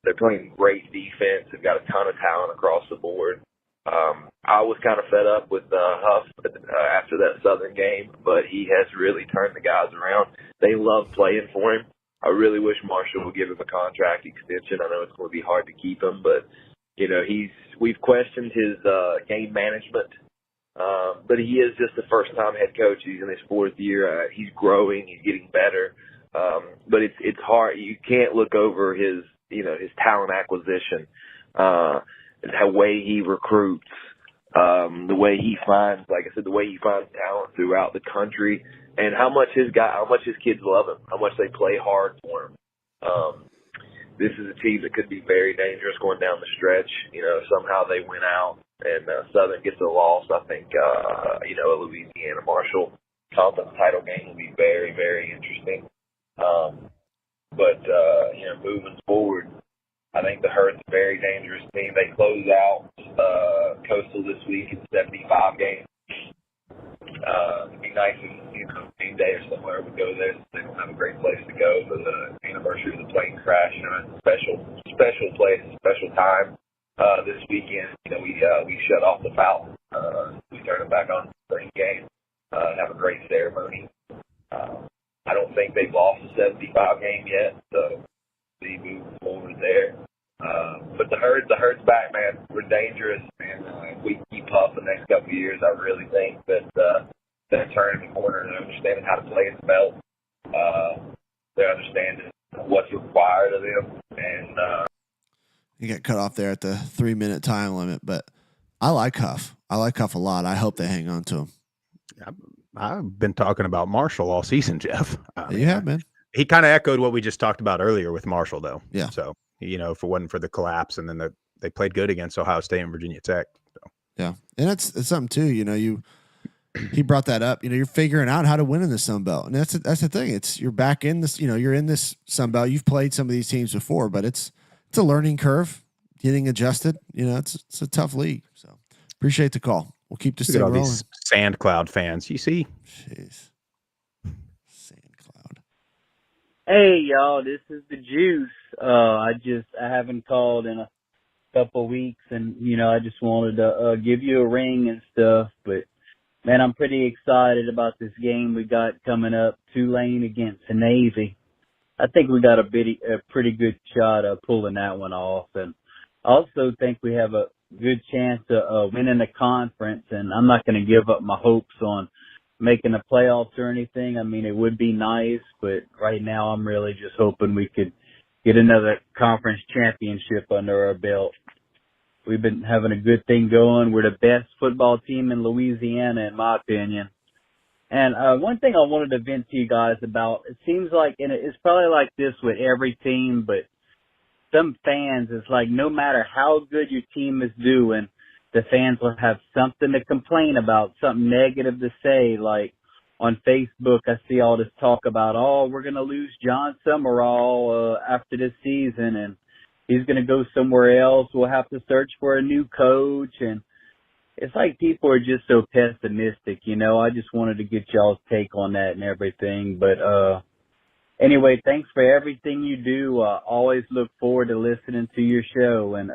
[SPEAKER 9] They're playing great defense. They've got a ton of talent across the board. I was kind of fed up with Huff after that Southern game, but he has really turned the guys around. They love playing for him. I really wish Marshall would give him a contract extension. I know it's going to be hard to keep him, but we've questioned his game management. But he is just the first-time head coach. He's in his fourth year. He's growing. He's getting better. But it's hard. You can't look over his talent acquisition. The way he recruits, the way he finds, like I said, the way he finds talent throughout the country, and how much his kids love him, how much they play hard for him. This is a team that could be very dangerous going down the stretch. Somehow they win out and Southern gets a loss. I think a Louisiana Marshall conference title game will be very, very interesting. But moving forward, I think the Herd's a very dangerous team. They close out Coastal this week in 75 games. It'd be nice if game day or somewhere would go there. They don't have a great place to go for the anniversary of the plane crash. It's a special place, a special time. This weekend, we shut off the fountain. We turn it back on the spring game. Have a great ceremony. I don't think they've lost a 75 game yet, so see moving forward there. But the herd's back, man. We're dangerous, and if we keep up the next couple of years, I really think that they're turning the corner and understanding how to play in the belt. They're understanding what's required of them, and
[SPEAKER 2] you get cut off there at the 3-minute time limit, but I like Huff. I like Huff a lot. I hope they hang on to him.
[SPEAKER 1] I've been talking about Marshall all season, Jeff.
[SPEAKER 2] You have been.
[SPEAKER 1] He kind of echoed what we just talked about earlier with Marshall, though.
[SPEAKER 2] Yeah.
[SPEAKER 1] So, if it wasn't for the collapse, and then they played good against Ohio State and Virginia Tech. So.
[SPEAKER 2] Yeah, and it's something too. He brought that up. You're figuring out how to win in the Sun Belt, and that's the thing. You're back in this. You're in this Sun Belt. You've played some of these teams before, but it's a learning curve, getting adjusted. It's a tough league. So appreciate the call. We'll keep this thing rolling.
[SPEAKER 1] These Sand Cloud fans, you see.
[SPEAKER 2] Jeez. Sand Cloud.
[SPEAKER 10] Hey y'all, this is the Juice. I haven't called in a couple weeks, and I just wanted to give you a ring and stuff, but man, I'm pretty excited about this game we got coming up, Tulane against the Navy. I think we got a pretty good shot of pulling that one off, and I also think we have a good chance of winning the conference, and I'm not going to give up my hopes on making the playoffs or anything. I mean, it would be nice, but right now I'm really just hoping we could get another conference championship under our belt. We've been having a good thing going. We're the best football team in Louisiana, in my opinion. And one thing I wanted to vent to you guys about, it seems like, and it's probably like this with every team, but some fans, it's like no matter how good your team is doing, the fans will have something to complain about, something negative to say. Like on Facebook, I see all this talk about, we're going to lose John Summerall after this season, and he's going to go somewhere else. We'll have to search for a new coach. And it's like people are just so pessimistic, I just wanted to get y'all's take on that and everything. But anyway, thanks for everything you do. I always look forward to listening to your show, and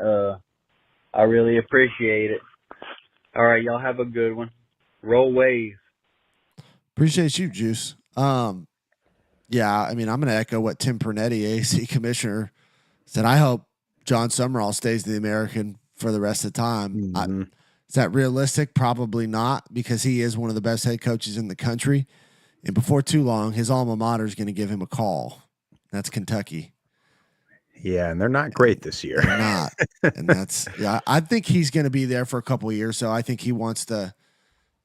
[SPEAKER 10] I really appreciate it. All right, y'all have a good one. Roll waves.
[SPEAKER 2] Appreciate you, Juice. Yeah, I mean, I'm going to echo what Tim Pernetti, AC commissioner, said. I hope John Summerall stays the American for the rest of the time.
[SPEAKER 1] Mm-hmm.
[SPEAKER 2] Is that realistic? Probably not, because he is one of the best head coaches in the country. And before too long, his alma mater is going to give him a call. That's Kentucky.
[SPEAKER 1] Yeah, and they're not great this year.
[SPEAKER 2] They're not. And I think he's going to be there for a couple of years. So I think he wants to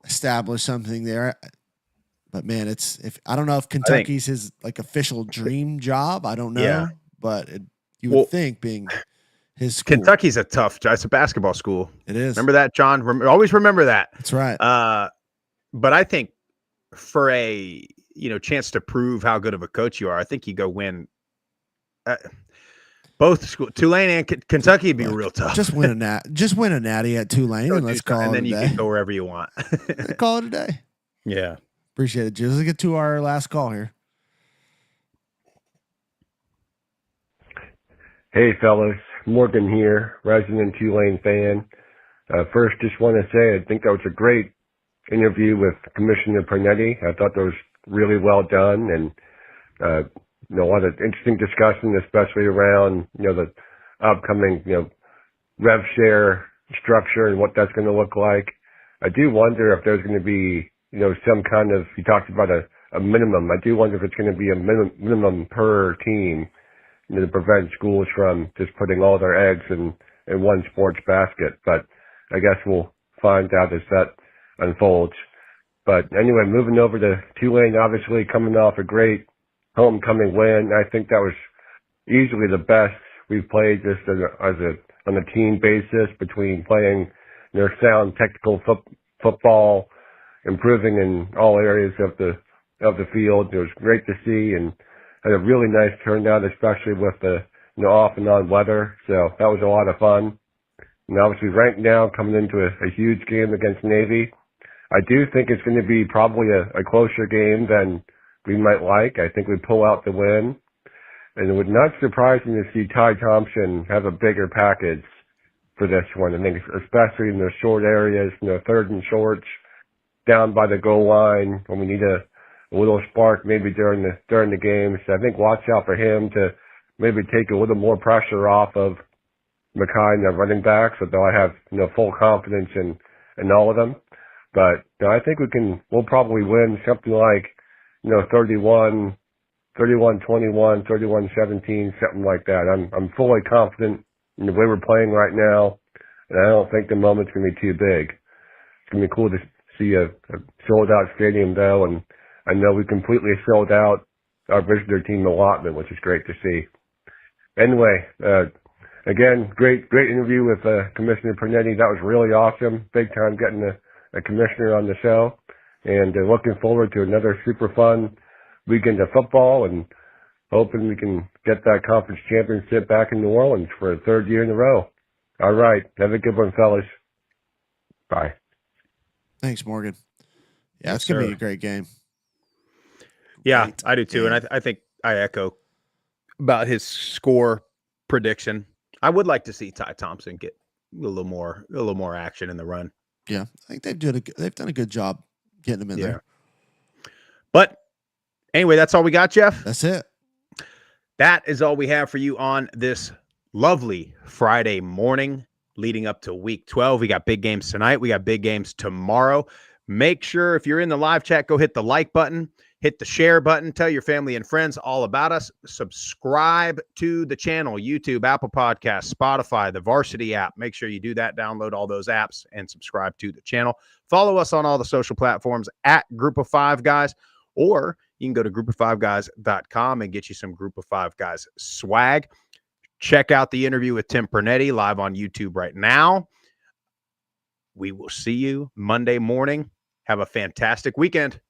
[SPEAKER 2] establish something there. But man, I don't know if Kentucky's his like official dream job. I don't know.
[SPEAKER 1] Yeah.
[SPEAKER 2] But you would think, being his school.
[SPEAKER 1] Kentucky's it's a basketball school.
[SPEAKER 2] It is.
[SPEAKER 1] Remember that, John? Always remember that.
[SPEAKER 2] That's right.
[SPEAKER 1] But I think for a chance to prove how good of a coach you are, I think you go win both school, Tulane and Kentucky would be real tough.
[SPEAKER 2] Just win a natty at Tulane, and let's call it a day.
[SPEAKER 1] And then you can go wherever you want.
[SPEAKER 2] Call it a day.
[SPEAKER 1] Yeah.
[SPEAKER 2] Appreciate it, Juice. Let's get to our last call here.
[SPEAKER 11] Hey, fellas. Morgan here, resident Tulane fan. First, just want to say I think that was a great interview with Commissioner Pernetti. I thought that was really well done, and a lot of interesting discussion, especially around the upcoming rev share structure and what that's going to look like. I do wonder if there's going to be some kind of, he talked about a minimum. I do wonder if it's going to be a minimum per team to prevent schools from just putting all their eggs in one sports basket. But I guess we'll find out as that unfolds. But anyway, moving over to Tulane, obviously coming off a great homecoming win. I think that was easily the best we've played just on a team basis, between playing sound technical football, improving in all areas of the field. It was great to see, and had a really nice turnout, especially with the off and on weather. So that was a lot of fun. And obviously right now, coming into a huge game against Navy, I do think it's going to be probably a closer game than we might like. I think we pull out the win. And it would not surprise me to see Ty Thompson have a bigger package for this one. I think especially in the short areas, third and shorts, down by the goal line, when we need a little spark maybe during the game. So I think watch out for him to maybe take a little more pressure off of Mackay and the running backs, although I have full confidence in all of them. But I think we'll probably win something like 31-21, 31-17, something like that. I'm fully confident in the way we're playing right now, and I don't think the moment's gonna be too big. It's gonna be cool to see a sold out stadium though, and I know we completely sold out our visitor team allotment, which is great to see. Anyway, again, great interview with Commissioner Pernetti. That was really awesome. Big time getting a commissioner on the show, and looking forward to another super fun weekend of football, and hoping we can get that conference championship back in New Orleans for a third year in a row. All right. Have a good one, fellas. Bye.
[SPEAKER 2] Thanks, Morgan. Yeah,
[SPEAKER 1] Yes,
[SPEAKER 2] it's going to
[SPEAKER 1] sir.
[SPEAKER 2] be a great game.
[SPEAKER 1] Yeah,
[SPEAKER 2] Great
[SPEAKER 1] I do too.
[SPEAKER 2] game.
[SPEAKER 1] And I think I echo about his score prediction. I would like to see Ty Thompson get a little more action in the run.
[SPEAKER 2] Yeah, I think they've done a good job getting him in there.
[SPEAKER 1] But anyway, that's all we got, Jeff.
[SPEAKER 2] That's it.
[SPEAKER 1] That is all we have for you on this lovely Friday morning leading up to week 12. We got big games tonight. We got big games tomorrow. Make sure if you're in the live chat, go hit the like button, hit the share button, tell your family and friends all about us. Subscribe to the channel, YouTube, Apple Podcasts, Spotify, the Varsity app. Make sure you do that. Download all those apps and subscribe to the channel. Follow us on all the social platforms at Group of Five Guys, or you can go to groupof5guys.com and get you some Group of Five Guys swag. Check out the interview with Tim Pernetti live on YouTube right now. We will see you Monday morning. Have a fantastic weekend.